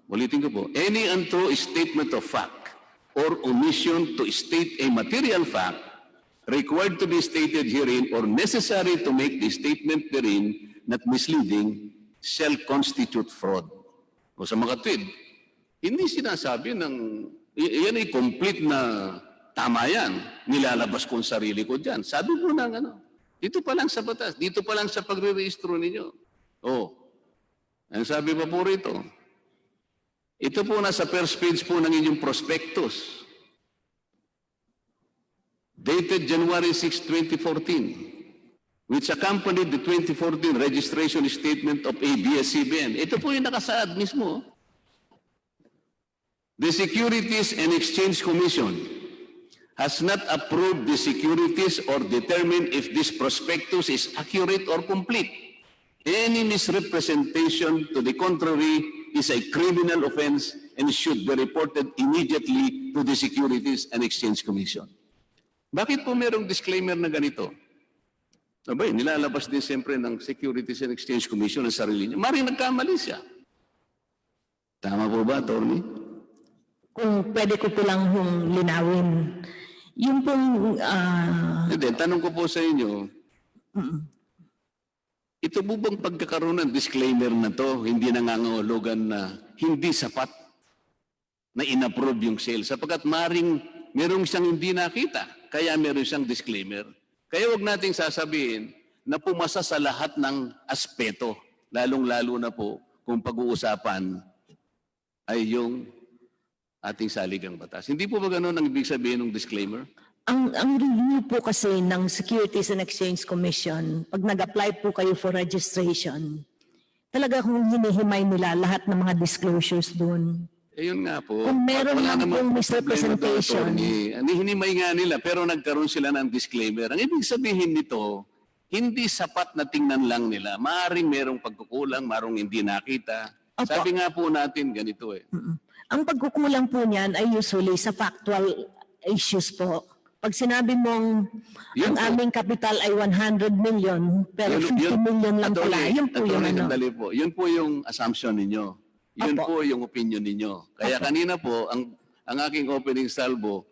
ulitin ko po, any untrue statement of fact or omission to state a material fact required to be stated herein or necessary to make the statement therein not misleading shall constitute fraud. O sa mga tweet, hindi sinasabi ng, yan ay complete na tama yan, nilalabas ko ang sarili ko dyan. Sabi ko ng dito pa lang sa batas, dito pa lang sa pagre-rehistro ninyo. Ang sabi pa po rito, ito po nasa first page po ng inyong prospectus. Dated January 6, 2014, which accompanied the 2014 registration statement of ABS-CBN. Ito po yung nakasaad mismo. The Securities and Exchange Commission has not approved the securities or determined if this prospectus is accurate or complete. Any misrepresentation to the contrary is a criminal offense and should be reported immediately to the Securities and Exchange Commission. Bakit po merong disclaimer na ganito? Abay, nilalabas din siyempre ng Securities and Exchange Commission ang sarili niya. Maring nagkamali siya. Tama po ba, Attorney? Kung pwede ko po lang linawin. Yung pong... Hindi, tanong ko po sa inyo, ito po bang pagkakaroon ng disclaimer na to, hindi nangangahulugan na hindi sapat na inapprove yung sale? Sapagkat maring merong siyang hindi nakita, kaya meron siyang disclaimer. Kaya wag nating sasabihin na pumasa sa lahat ng aspeto, lalong-lalo na po kung pag-uusapan ay yung ating saligang batas. Hindi po ba ganun ang ibig sabihin ng disclaimer? Ang review po kasi ng Securities and Exchange Commission, pag nag-apply po kayo for registration, talaga kung hinihimay nila lahat ng mga disclosures doon. Yun nga po. Kung meron lang pong misrepresentation. Hinimay nga nila, pero nagkaroon sila ng disclaimer. Ang ibig sabihin nito, hindi sapat na tingnan lang nila. Maaring merong pagkukulang, marong hindi nakita. Opo. Sabi nga po natin, ganito eh. Ang pagkukulang po niyan ay usually sa factual issues po. Pag sinabi mong Yun ang po. aming capital ay 100 million, pero 50 million lang pala, yun po yung ano. Sandali po. Yun po yung assumption ninyo. Yun Opo. po yung opinion ninyo. Kaya Opo. kanina po, ang aking opening salvo,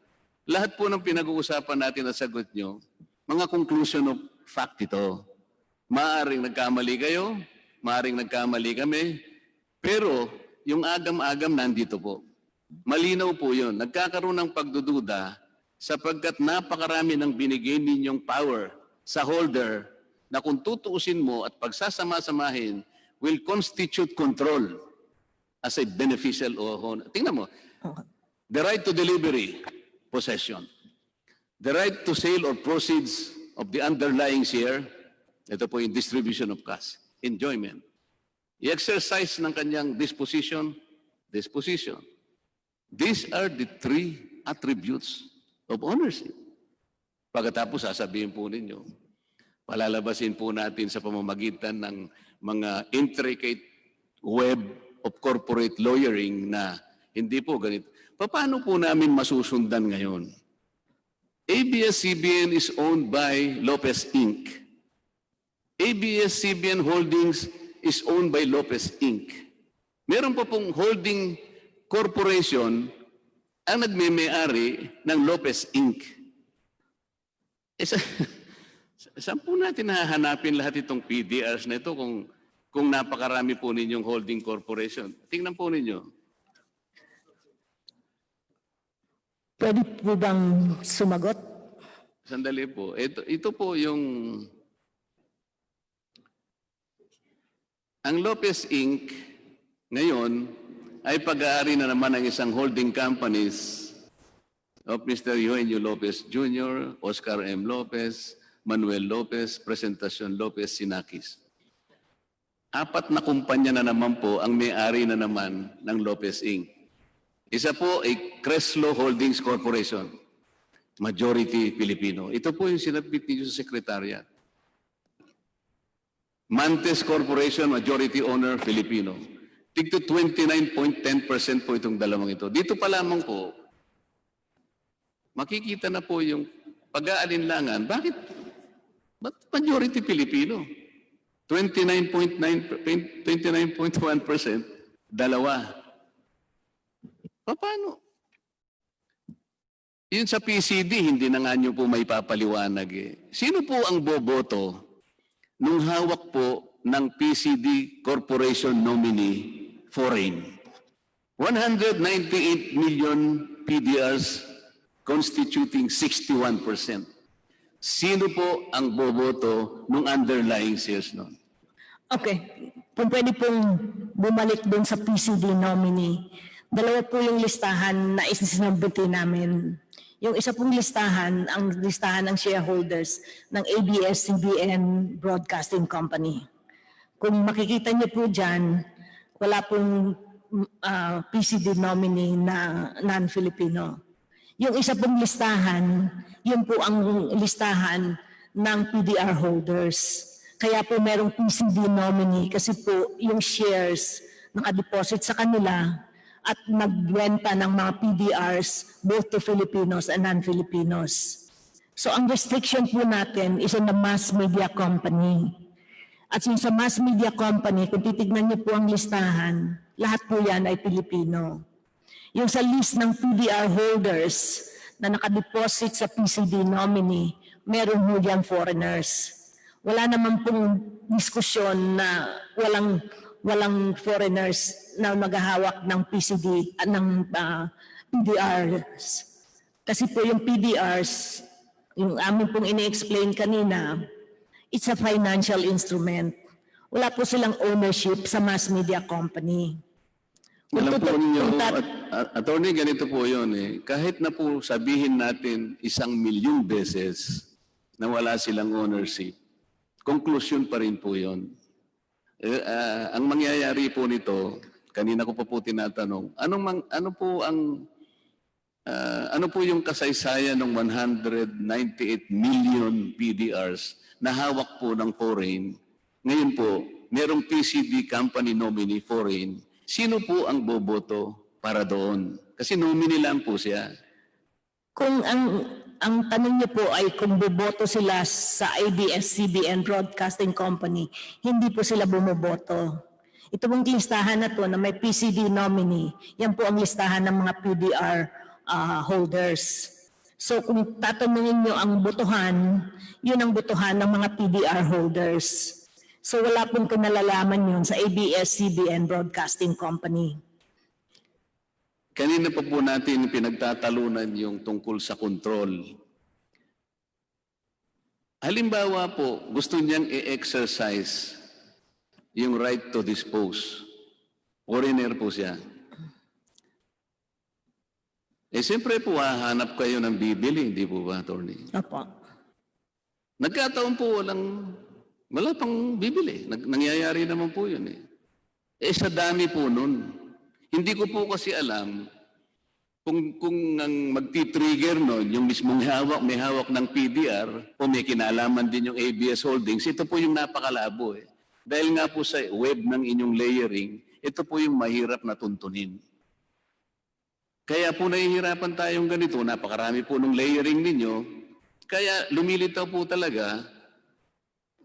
lahat po ng pinag-uusapan natin at sagot nyo, mga conclusion of fact ito. Maaring nagkamali kayo, maaring nagkamali kami, pero yung agam-agam nandito po. Malinaw po yun. Nagkakaroon ng pagdududa sapagkat napakarami ng binigay ninyong power sa holder na kung tutuusin mo at pagsasama-samahin will constitute control as a beneficial o honor. Tingnan mo. The right to delivery, possession. The right to sale or proceeds of the underlying share, ito po yung distribution of cash, enjoyment. I-exercise ng kanyang disposition. These are the three attributes of ownership. Pagkatapos sasabihin po ninyo, palalabasin po natin sa pamamagitan ng mga intricate web of corporate lawyering na hindi po ganito. Paano po namin masusundan ngayon? ABS-CBN is owned by Lopez Inc. ABS-CBN Holdings is owned by Lopez Inc. Meron pa pong holding corporation ang nagme-may-ari ng Lopez Inc. Saan po natin hahanapin lahat itong PDRs na ito kung napakarami po ninyong holding corporation? Tingnan po ninyo. Pwede po bang sumagot? Sandali po. Ito po yung... Ang Lopez Inc. ngayon ay pag-aari na naman ng isang holding companies of Mr. Eugenio Lopez Jr., Oscar M. Lopez, Manuel Lopez, Presentacion Lopez, Sinakis. 4 na kumpanya na naman po ang may-ari na naman ng Lopez Inc. Isa po ay Creslo Holdings Corporation, majority Filipino. Ito po yung sinabit niyo sa Secretariat. Mantes Corporation, majority owner, Filipino. Tigto 29.10% po itong dalawang ito. Dito pa lamang po, makikita na po yung pag-aalinlangan. Bakit majority Filipino? 29.1%, dalawa. Paano? Yun sa PCD, hindi na nga nyo po may papaliwanag eh. Sino po ang boboto nung hawak po ng PCD Corporation nominee foreign? 198 million PDRs constituting 61%. Sino po ang boboto nung underlying shares nun? Okay, kung pwede pong bumalik doon sa PCD nominee, dalawa po yung listahan na isinabuti namin. Yung isa pong listahan, ang listahan ng shareholders ng Abs-Cbn Broadcasting Company. Kung makikita niyo po dyan, wala pong PCD nominee na non-Filipino. Yung isa pong listahan, yun po ang listahan ng PDR holders. Kaya po merong PCD nominee kasi po yung shares nakadeposit sa kanila at nagbenta ng mga PDRs both to Filipinos and non-Filipinos. So ang restriction po natin is on the mass media company. At yung sa mass media company, kung titignan niyo po ang listahan, lahat po yan ay Pilipino. Yung sa list ng PDR holders na nakadeposit sa PCD nominee, meron po yan foreigners. Wala naman pong diskusyon na walang foreigners na maghahawak ng PCD ng PDRs. Kasi po yung PDRs, yung amin pong ini-explain kanina, it's a financial instrument. Wala po silang ownership sa mass media company. Alam po ninyo, attorney, ganito po yun eh. Kahit na po sabihin natin 1,000,000 beses na wala silang ownership, conclusion pa rin po yun. Ang mangyayari po nito, kanina ko pa po tinatanong, ano po yung kasaysayan ng 198 million PDRs na hawak po ng foreign? Ngayon po, merong PCD company nominee foreign. Sino po ang boboto para doon? Kasi nominee lang po siya. Kung ang tanong niyo po ay kung boboto sila sa Abs-Cbn Broadcasting Company, hindi po sila bumoboto. Ito pong listahan na to na may PCD nominee, yan po ang listahan ng mga PDR holders. So kung tatanungin niyo ang botohan, yun ang botohan ng mga PDR holders. So wala pong kinalalaman yun sa Abs-Cbn Broadcasting Company. Kanina pa po natin pinagtatalunan yung tungkol sa control. Halimbawa po, gusto niyang i-exercise yung right to dispose. Foreigner po siya. Siyempre po, hahanap kayo ng bibili, hindi po ba, attorney? Opo. Nagkataon po wala pang bibili. Nangyayari naman po yun eh. Sa dami po nun. Hindi ko po kasi alam kung ang magti-trigger nun, yung mismong may hawak ng PDR o may kinalaman din yung ABS Holdings, ito po yung napakalabo eh. Dahil nga po sa web ng inyong layering, ito po yung mahirap na tuntunin. Kaya po nahihirapan tayong ganito, napakarami po ng layering ninyo, kaya lumilitaw po talaga,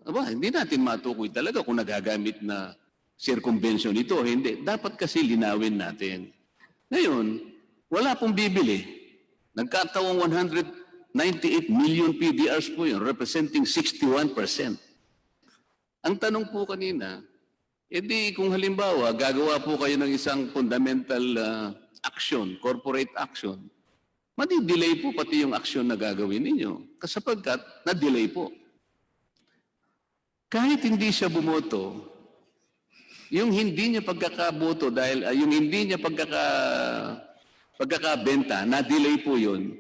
hindi natin matukoy talaga kung nagagamit na circumvention ito, hindi. Dapat kasi linawin natin. Ngayon, wala pong bibili. Nagkatawang 198 million PDRs po yun, representing 61%. Ang tanong po kanina, edi kung halimbawa, gagawa po kayo ng isang fundamental action, corporate action, madi-delay po pati yung action na gagawin ninyo. Kasapagkat na-delay po. Kahit hindi siya bumoto, yung hindi niya pagkakaboto dahil yung hindi niya pagkakabenta, na-delay po yun,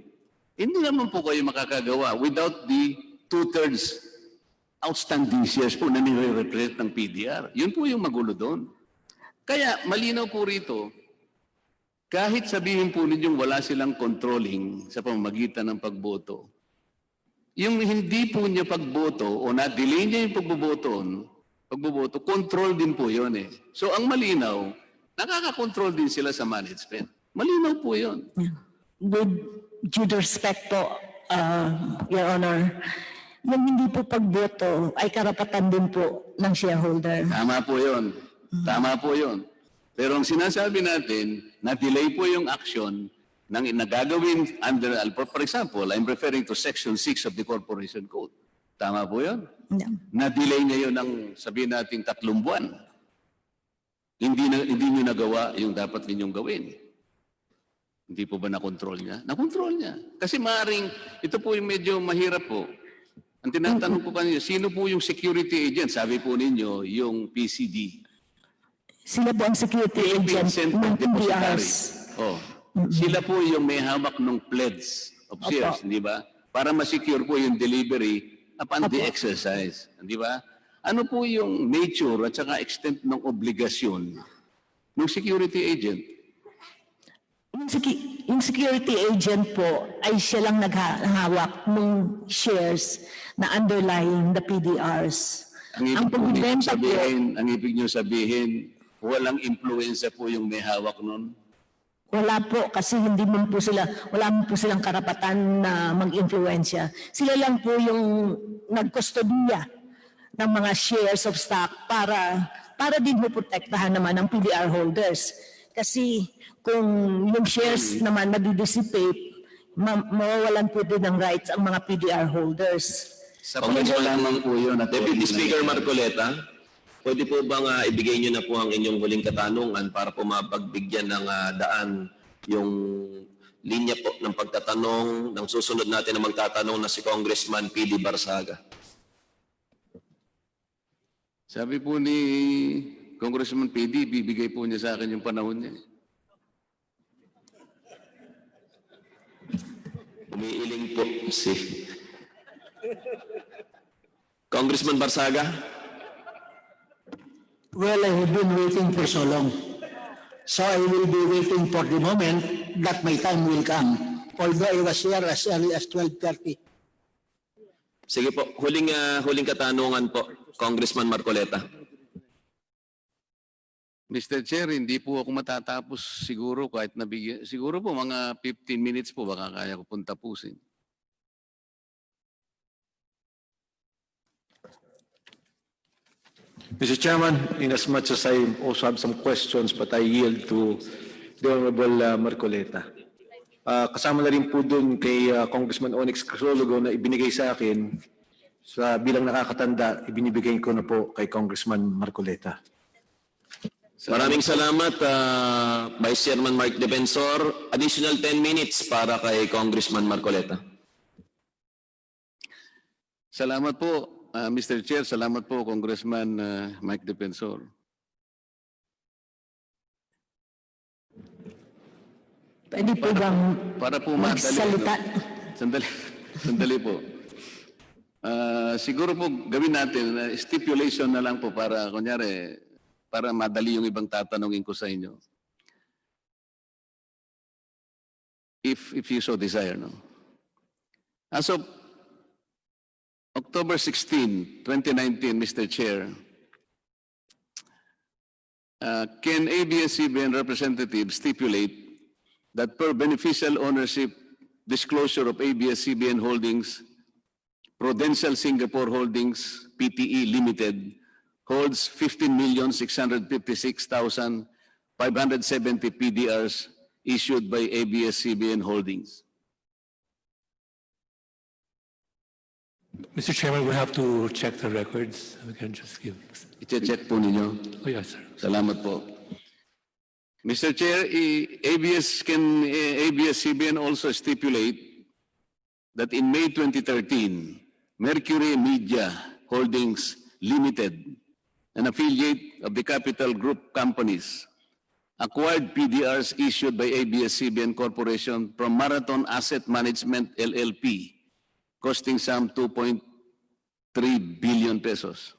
hindi naman po kayo makakagawa without the 2/3 outstanding shares po na nire-represent ng PDR. Yun po yung magulo doon. Kaya malinaw po rito, kahit sabihin po ninyong wala silang controlling sa pamamagitan ng pagboto, yung hindi po niya pagboto o na-delay niya yung pagboboto, pagboboto, control din po yun eh. So ang malinaw, nakaka-control din sila sa management. Malinaw po yun. With due respect po, Your Honor, yung hindi po pagboto ay karapatan din po ng shareholder. Tama po yun. Tama po yun. Pero ang sinasabi natin, na-delay po yung action ng nagagawin under, for example, I'm referring to Section 6 of the Corporation Code. Tama po yun? Yeah. Na-delay ngayon ng sabihin natin 3 buwan. Hindi nyo nagawa yung dapat ninyong gawin. Hindi po ba na-control niya? Na-control niya. Kasi maaaring, ito po yung medyo mahirap po. Ang tinatanong ko kanina, sino po yung security agent? Sabi po ninyo, yung PCD. Sila po ang security agent ng PDRs. Oh. Sila po yung may hawak ng pledge of shares, di ba? Para ma-secure po yung delivery upon the exercise, di ba? Ano po yung nature at saka extent ng obligasyon ng security agent? Yung security agent po ay siya lang naghahawak ng shares na underlying the PDRs. Ang pagbibenta po, ang ibig nyo sabihin, walang influensya po yung may hawak nun? wala po kasi wala mo po silang karapatan na mag-influensya. Sila lang po yung nagkustodiya ng mga shares of stock para din mo protektahan naman ang PDR holders. Kasi kung yung shares naman nadidissipate, mawawalan po din ng rights ang mga PDR holders. Sa lamang po yun. Deputy Speaker Marcoleta, pwede po bang ibigay niyo na po ang inyong huling katanungan para po mapagbigyan ng daan yung linya po ng pagtatanong ng susunod natin na magtatanong na si Congressman PD Barsaga. Sabi po ni Congressman PD, bibigay po niya sa akin yung panahon niya. Umiiling po si Congressman Barsaga. Well, I have been waiting for so long. So I will be waiting for the moment that my time will come. Although I was here as early as 12:30. Sige po, huling katanungan po, Congressman Marcoleta. Mr. Chair, hindi po ako matatapos siguro kahit nabigyan. Siguro po mga 15 minutes po baka kaya ko pong tapusin. Mr. Chairman, in as much as I also have some questions, but I yield to the Honorable Marcoleta. Kasama na rin po doon kay Congressman Onyx Crisologo na ibinigay sa akin bilang nakakatanda, ibinibigay ko na po kay Congressman Marcoleta. Maraming salamat, Vice Chairman Mark Defensor. Additional 10 minutes para kay Congressman Marcoleta. Salamat po, Mr. Chair. Salamat po, Congressman Mike Defensor. pwede po bang Para po magsalita? Sandali po. Siguro po gawin natin, stipulation na lang po para, kunyari, para madali yung ibang tatanungin ko sa inyo. If you so desire, no? As of October 16, 2019, Mr. Chair, can ABS-CBN representatives stipulate that per beneficial ownership disclosure of ABS-CBN Holdings, Prudential Singapore Holdings, PTE Limited, holds 15,656,570 PDRs issued by ABS-CBN Holdings. Mr. Chairman, we have to check the records. We can just give. I-check po ninyo. Oh, yes, sir. Salamat po. Mr. Chair, ABS-CBN also stipulate that in May 2013, Mercury Media Holdings Limited, an affiliate of the Capital Group companies, acquired PDRs issued by ABS-CBN Corporation from Marathon Asset Management LLP, costing some 2.3 billion pesos.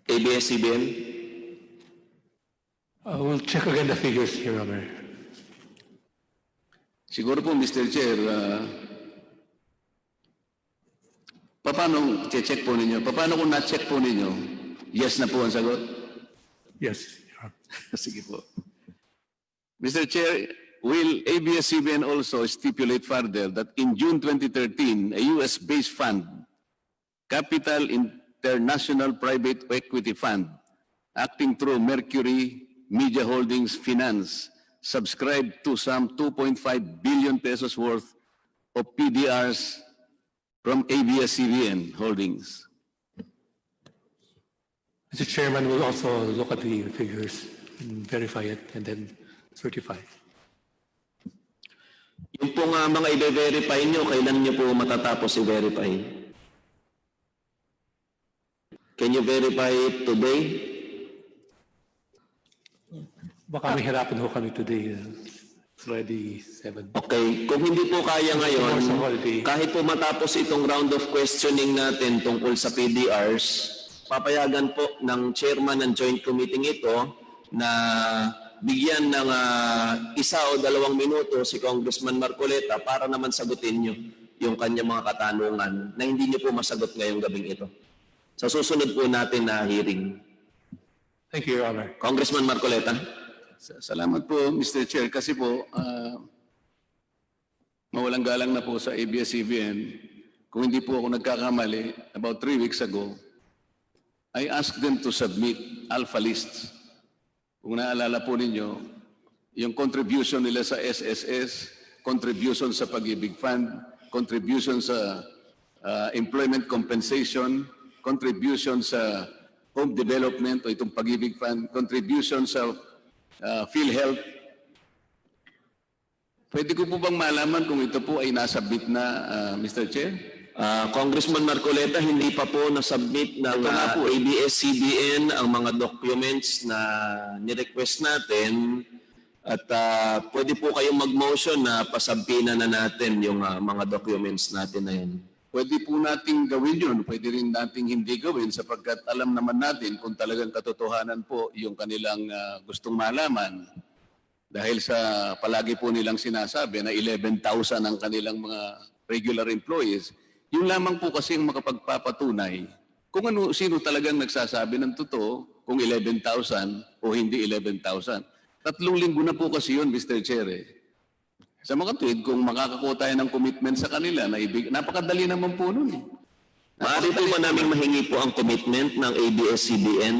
ABS-CBN. We'll check again the figures, Your Honor. Siguro po, Mr. Chair, Paano check po ninyo? Paano kung na-check po ninyo? Yes na po ang sagot? Yes, Your Honor. Sige po. Mr. Chair, will ABS-CBN also stipulate further that in June 2013, a US-based fund, Capital International Private Equity Fund, acting through Mercury Media Holdings Finance, subscribed to some 2.5 billion pesos worth of PDRs from ABS-CBN Holdings? Mr. Chairman, we'll also look at the figures and verify it and then certify. Yung pong mga i-verify nyo, kailan nyo po matatapos i-verify? Can you verify it today? Baka may hirapan ho kami today. It's already 7. Okay, kung hindi po kaya ngayon, Sa holiday. kahit po matapos itong round of questioning natin tungkol sa PDRs, papayagan po ng chairman ng joint committee ito na bigyan ng 1 o 2 minuto si Congressman Marcoleta para naman sagutin nyo yung kanyang mga katanungan na hindi nyo po masagot ngayong gabing ito. Sa susunod po natin na hearing. Thank you, Your Honor. Congressman Marcoleta. Salamat po, Mr. Chair. Kasi po, mawalang galang na po sa ABS-CBN. Kung hindi po ako nagkakamali, about 3 weeks ago, I asked them to submit alpha lists. Kung naalala po ninyo, yung contribution nila sa SSS, contribution sa Pag-ibig Fund, contribution sa employment compensation, contribution sa home development o itong Pag-ibig Fund, contribution sa PhilHealth. Pwede ko po bang malaman kung ito po ay nasubmit na, Mr. Chair? Congressman Marcoleta, hindi pa po nasubmit ng ABS-CBN ang mga documents na nirequest natin at pwede po kayong mag-motion na pasabpina na natin yung mga documents natin na yun. Pwede po nating gawin yun, pwede rin nating hindi gawin sapagkat alam naman natin kung talagang katotohanan po yung kanilang gustong malaman. Dahil sa palagi po nilang sinasabi na 11,000 ang kanilang mga regular employees, yun lamang po kasi ang makapagpapatunay kung sino talagang nagsasabi ng totoo, kung 11,000 o hindi 11,000. 3 linggo na po kasi yun, Mr. Chair. Sa mga tuwid, kung makakakuha tayo ng commitment sa kanila, napakadali naman po nun. Maaari po ba namin mahingi po ang commitment ng ABS-CBN?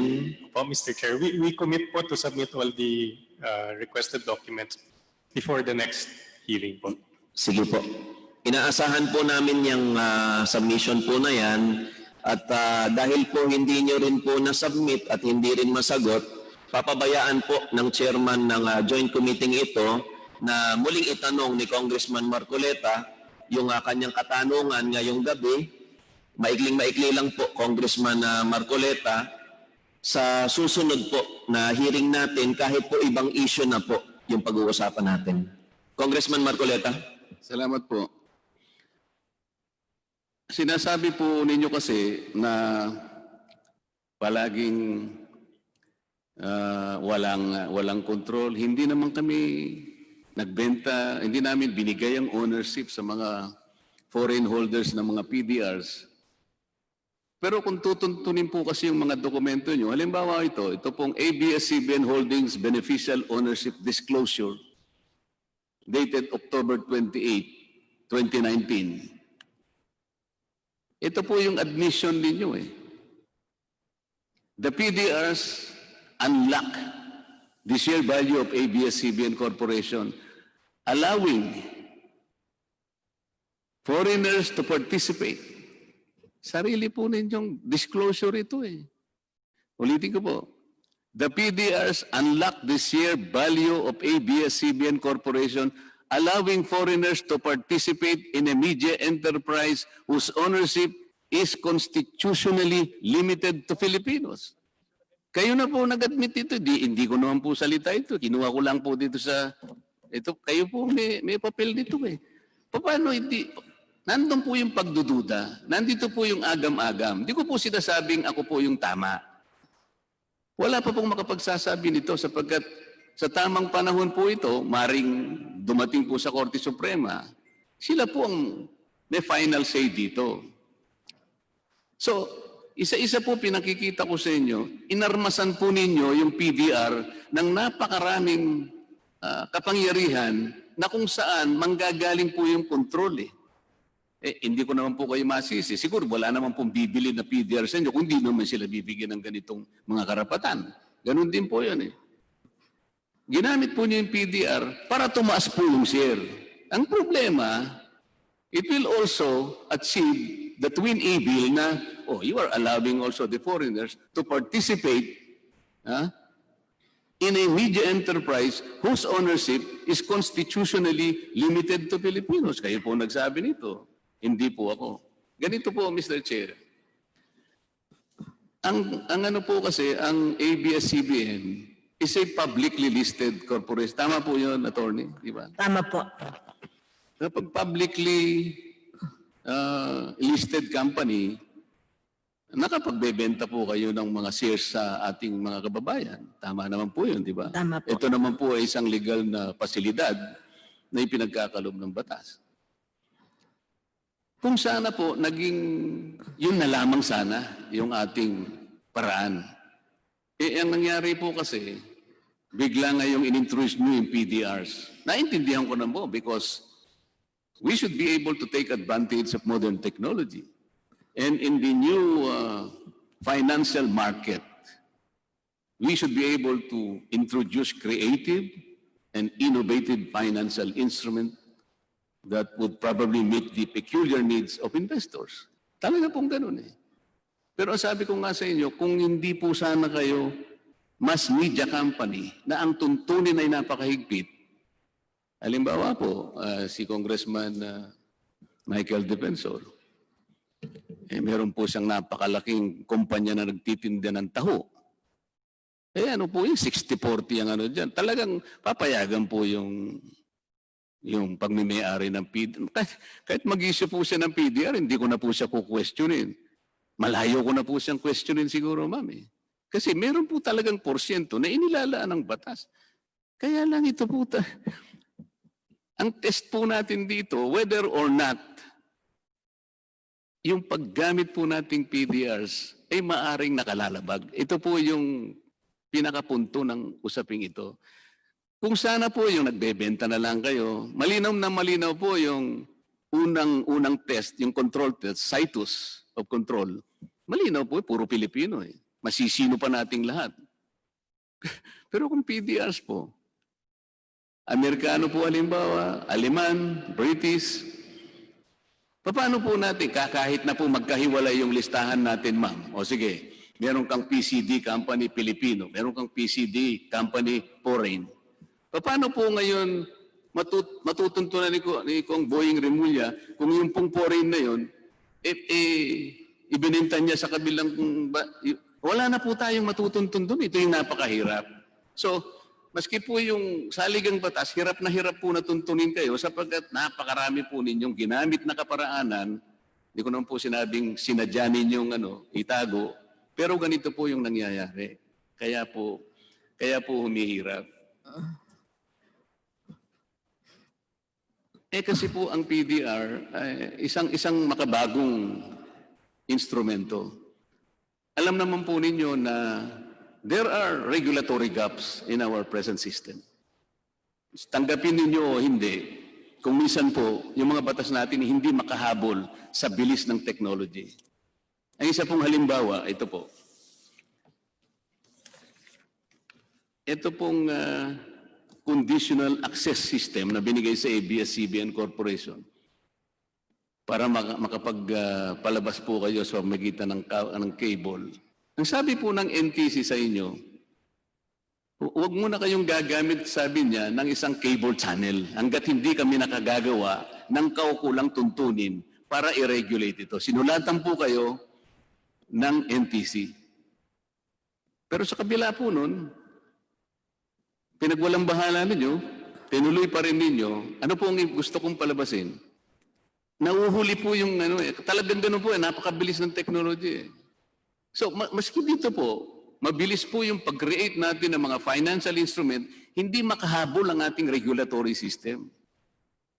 Po, Mr. Chair, we commit po to submit all the requested documents before the next hearing po. Sige po. Inaasahan po namin yung submission po na yan at dahil po hindi nyo rin po na-submit at hindi rin masagot, papabayaan po ng chairman ng joint committee ito na muling itanong ni Congressman Marcoleta yung kanyang katanungan ngayong gabi. Maikling-maikli lang po, Congressman Marcoleta, sa susunod po na hearing natin kahit po ibang issue na po yung pag-uusapan natin. Congressman Marcoleta. Salamat po. Sinasabi po ninyo kasi na palaging walang control. Hindi naman kami nagbenta, hindi namin binigay ang ownership sa mga foreign holders ng mga PDRs. Pero kung tutuntunin po kasi yung mga dokumento nyo, halimbawa ito pong ABS-CBN Holdings Beneficial Ownership Disclosure dated October 28, 2019. Ito po yung admission ninyo eh. The PDRs unlock the share value of ABS-CBN Corporation, allowing foreigners to participate. Sarili po ninyong disclosure ito eh. Ulitin ko po. The PDRs unlock the share value of ABS-CBN Corporation, allowing foreigners to participate in a media enterprise whose ownership is constitutionally limited to Filipinos. Kayo na po nag-admit ito. Hindi ko naman po salita ito. Kinuha ko lang po dito sa... Ito, kayo po may papel dito eh. Paano hindi... Nandun po yung pagdududa. Nandito po yung agam-agam. Hindi ko po sinasabing ako po yung tama. Wala pa pong makapagsasabi nito sapagkat sa tamang panahon po ito, maring dumating po sa Korte Suprema, sila po ang may final say dito. So, isa-isa po pinakikita ko sa inyo, inarmasan po ninyo yung PDR ng napakaraming kapangyarihan na kung saan manggagaling po yung kontrol eh. Hindi ko naman po kayo masisi. Siguro wala naman pong bibili na PDR sa inyo kung hindi naman sila bibigyan ng ganitong mga karapatan. Ganun din po yun eh. Ginamit po niyo yung PDR para tumaas po yung share. Ang problema, it will also achieve the twin evil na, you are allowing also the foreigners to participate in a media enterprise whose ownership is constitutionally limited to Filipinos. Kayo po nagsabi nito. Hindi po ako. Ganito po, Mr. Chair. Ang ano po kasi, ang ABS-CBN is a publicly listed corporation. Tama po yun, attorney, di ba? Tama po. Kapag publicly listed company, nakapagbebenta po kayo ng mga shares sa ating mga kababayan. Tama naman po yun, di ba? Tama po. Ito naman po ay isang legal na pasilidad na ipinagkakalob ng batas. Kung sana po, naging yun na lamang sana yung ating paraan. Ang nangyari po kasi, bigla ngayong in-introduce nyo yung PDRs. Naintindihan ko na po because we should be able to take advantage of modern technology. And in the new financial market, we should be able to introduce creative and innovative financial instrument that would probably meet the peculiar needs of investors. Talaga pong ganun eh. Pero sabi ko nga sa inyo, kung hindi po sana kayo mass media company na ang tuntunin ay napakahigpit, halimbawa po, si Congressman Michael Defensor, meron po siyang napakalaking kumpanya na nagtitinda ng taho. Ano po yung 60-40 ang ano dyan. Talagang papayagan po yung pagmimayari ng PDR. Kahit mag-issue po siya ng PDR, hindi ko na po siya questionin. Malayo ko na po siyang questionin siguro, ma'am. Kasi meron po talagang porsyento na inilalaan ng batas. Kaya lang ito po, ang test po natin dito, whether or not yung paggamit po nating PDRs ay maaring nakalalabag. Ito po yung pinakapunto ng usaping ito. Kung sana po yung nagbebenta na lang kayo, malinaw na malinaw po yung unang test, yung control test, situs of control. Malinaw po, puro Pilipino eh. Masisino pa nating lahat. Pero kung PDRs po, Amerikano po halimbawa, Aleman, British, paano po natin, kahit na po magkahiwalay yung listahan natin, ma'am, o sige, meron kang PCD company Pilipino, meron kang PCD company foreign. Paano po ngayon matutuntunan ni Kong Boying Remulla kung yung pong foreign na yun, ibininta niya sa kabilang, wala na po tayong matutuntun doon. Ito yung napakahirap. So, maski po yung saligang batas, hirap po na tuntunin kayo sapagkat napakarami po ninyong ginamit na kaparaanan. Hindi ko naman po sinabing sinadya ninyong itago, pero ganito po yung nangyayari. Kaya po humihirap. Kasi po ang PDR isang makabagong instrumento. Alam naman po ninyo na there are regulatory gaps in our present system. Tanggapin ninyo o hindi, kung minsan po, yung mga batas natin hindi makahabol sa bilis ng technology. Ang isa pong halimbawa, ito po. Ito pong conditional access system na binigay sa ABS-CBN Corporation para makapagpalabas po kayo sa magitan ng cable. Ang sabi po ng NTC sa inyo, huwag muna kayong gagamit, sabi niya, ng isang cable channel hanggat hindi kami nakagagawa ng kaukulang tuntunin para i-regulate ito. Sinulatan po kayo ng NTC. Pero sa kabila po nun, pinagwalang bahala ninyo, tinuloy pa rin ninyo, ano po ang gusto kong palabasin? Nauhuli po yung talagang ganun po napakabilis ng technology eh. So, maski dito po, mabilis po yung pag-create natin ng mga financial instrument, hindi makahabol ang ating regulatory system.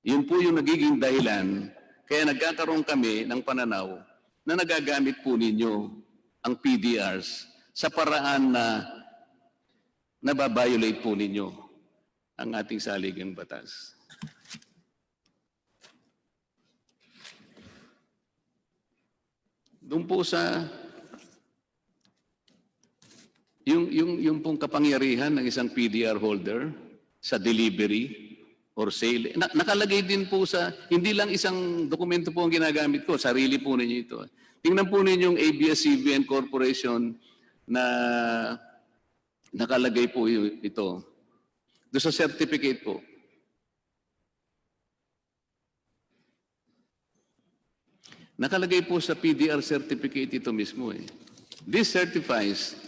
Yun po yung nagiging dahilan, kaya nagkakaroon kami ng pananaw na nagagamit po ninyo ang PDRs sa paraan na nababiolate po ninyo ang ating saligang batas. Doon po sa yung pong kapangyarihan ng isang PDR holder sa delivery or sale, nakalagay din po sa, hindi lang isang dokumento po ang ginagamit ko, sarili po ninyo ito. Tingnan po ninyo yung Abs-Cbn Corporation na nakalagay po ito. Doon sa certificate po. Nakalagay po sa PDR certificate ito mismo eh. This certifies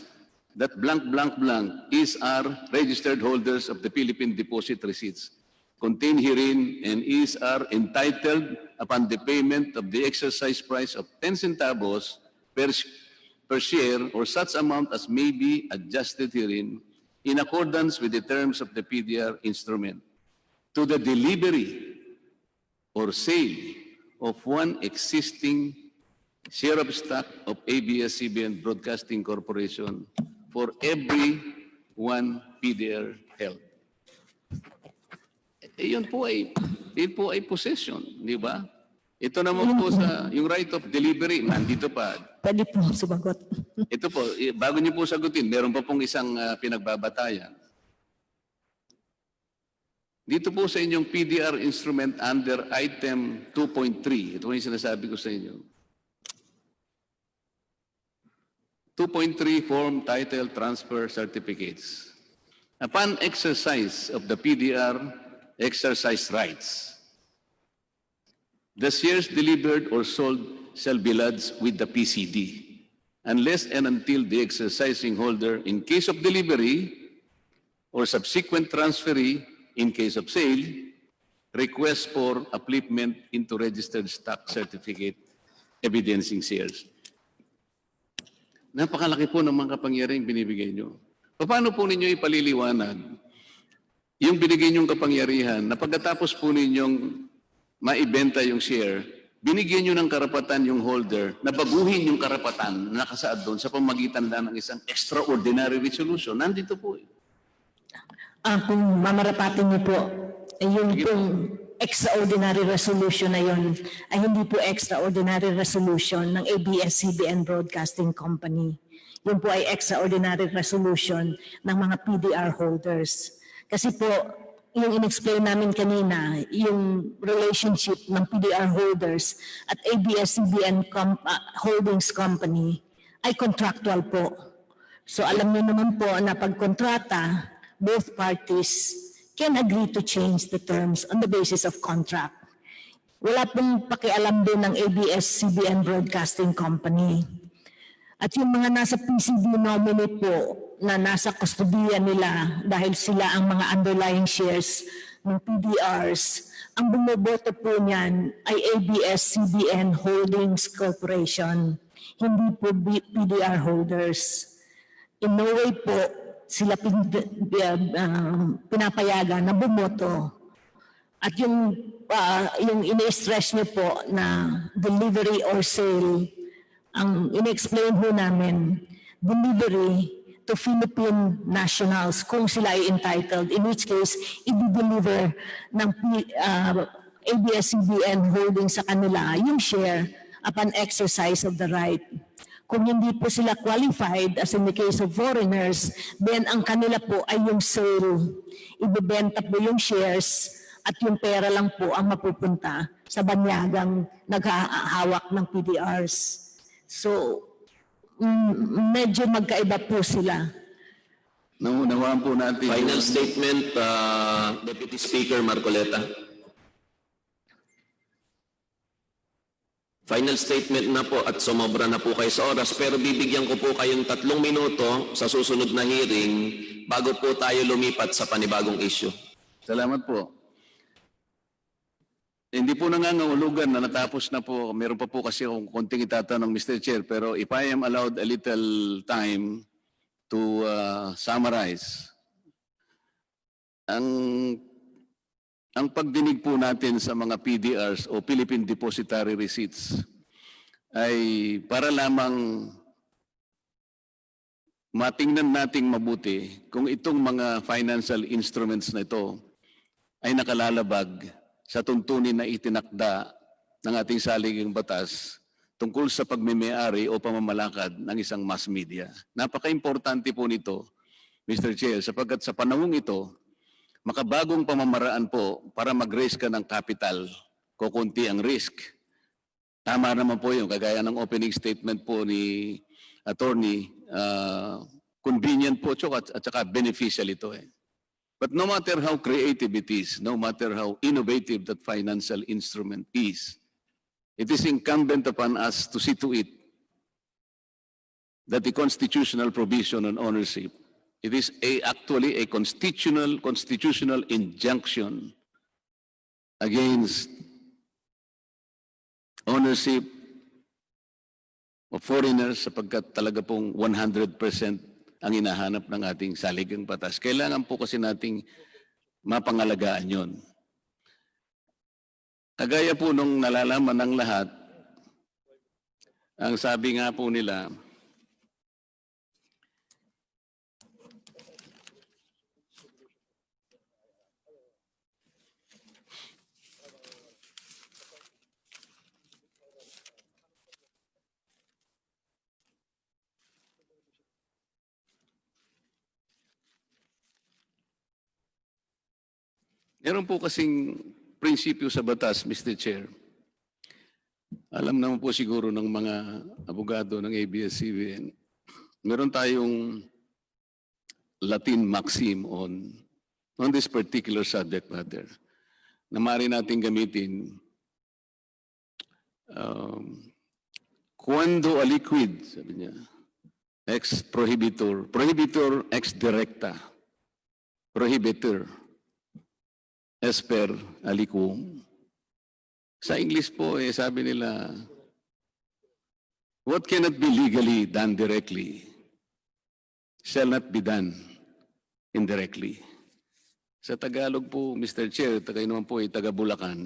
that blank blank blank is are registered holders of the Philippine deposit receipts contained herein and is are entitled upon the payment of the exercise price of 10 centavos per share or such amount as may be adjusted herein in accordance with the terms of the PDR instrument to the delivery or sale of one existing share of stock of Abs-Cbn Broadcasting Corporation for every one PDR held. Yun po ay possession, di ba? Ito naman po sa yung right of delivery, nandito pa. Pwede po sumagot. Ito po, bago niyo po sagutin, meron pa pong isang pinagbabatayan. Dito po sa inyong PDR instrument under item 2.3, ito po yung sinasabi ko sa inyo. 2.3 form title transfer certificates. Upon exercise of the PDR exercise rights, the shares delivered or sold shall be lodged with the PCD unless and until the exercising holder, in case of delivery or subsequent transferee, in case of sale, request for upliftment into registered stock certificate evidencing shares. Napakalaki po ng mga kapangyarihang binibigay nyo. Paano po ninyo ipaliliwanag yung binigay nyong kapangyarihan na pagkatapos po ninyong maibenta yung share, binigyan nyo ng karapatan yung holder na baguhin yung karapatan na nakasaad doon sa pamagitan lang ng isang extraordinary resolution. Nandito po eh. Kung mamarapatin niyo po, yung pong extraordinary resolution na yun ay hindi po extraordinary resolution ng ABS-CBN Broadcasting Company. Yun po ay extraordinary resolution ng mga PDR holders. Kasi po, yung in-explain namin kanina, yung relationship ng PDR holders at ABS-CBN Holdings Company ay contractual po. So alam niyo naman po na pagkontrata, both parties can agree to change the terms on the basis of contract. Wala pong pakialam din ng ABS-CBN Broadcasting Company. At yung mga nasa PCD nominee po na nasa kustodiya nila dahil sila ang mga underlying shares ng PDRs, ang bumoboto po niyan ay ABS-CBN Holdings Corporation, hindi po PDR holders. In no way po sila pinapayagan na bumoto. At yung ini-stress niyo po na delivery or sale, ang in-explain ho namin, delivery to Philippine nationals kung sila ay entitled, in which case, i-deliver ng ABS-CBN holding sa kanila yung share upon exercise of the right. Kung hindi po sila qualified, as in the case of foreigners, then ang kanila po ay yung sale. Ibebenta po yung shares at yung pera lang po ang mapupunta sa banyagang naghahawak ng PDRs. So, medyo magkaiba po sila. Naunawaan po natin. Final statement, Deputy Speaker Marcoleta. Final statement na po at sumobra na po kayo sa oras, pero bibigyan ko po kayong 3 minuto sa susunod na hearing bago po tayo lumipat sa panibagong issue. Salamat po. Hindi po nangangahulugan na natapos na po. Meron pa po kasi akong konting itatanong, Mr. Chair, pero if I am allowed a little time to summarize, ang pagdinig po natin sa mga PDRs o Philippine Depositary Receipts ay para lamang matingnan nating mabuti kung itong mga financial instruments na ito ay nakalalabag sa tuntunin na itinakda ng ating saligang batas tungkol sa pagmimay-ari o pamamalakad ng isang mass media. Napaka-importante po nito, Mr. Chair, sapagkat sa panahong ito, makabagong pamamaraan po para mag-raise ka ng capital, kukunti ang risk. Tama naman po yun, kagaya ng opening statement po ni Attorney, convenient po at saka beneficial ito eh. But no matter how creative it is, no matter how innovative that financial instrument is, it is incumbent upon us to see to it that the constitutional provision on ownership, it is actually a constitutional injunction against ownership of foreigners sapagkat talaga pong 100% ang hinahanap ng ating saligang batas. Kailangan po kasi nating mapangalagaan yon. Kagaya po nung nalalaman ng lahat, ang sabi nga po nila, meron po kasing prinsipyo sa batas, Mr. Chair. Alam naman po siguro ng mga abogado ng ABS-CBN, meron tayong Latin maxim on this particular subject matter na maaari natin gamitin. Cuando aliquid, sabi niya, ex prohibitor, prohibitor ex directa, prohibitor as per aliquum. Sa English po, sabi nila, what cannot be legally done directly shall not be done indirectly. Sa Tagalog po, Mr. Chair, kayo naman po ay taga Bulacan.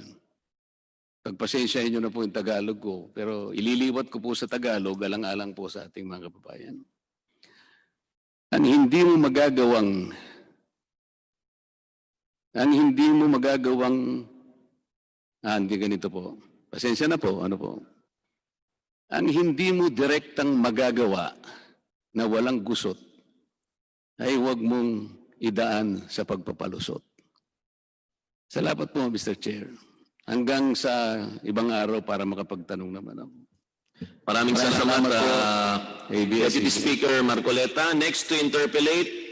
Pagpasensyahin nyo na po yung Tagalog ko, pero ililiwat ko po sa Tagalog, alang-alang po sa ating mga kababayan. Ang hindi mo magagawang hindi ganito po. Pasensya na po, ano po. Ang hindi mo direktang magagawa na walang gusot ay huwag mong idaan sa pagpapalusot. Salamat po, Mr. Chair. Hanggang sa ibang araw para makapagtanong naman ako. Maraming salamat, Deputy Speaker Marcoleta. Next to interpellate,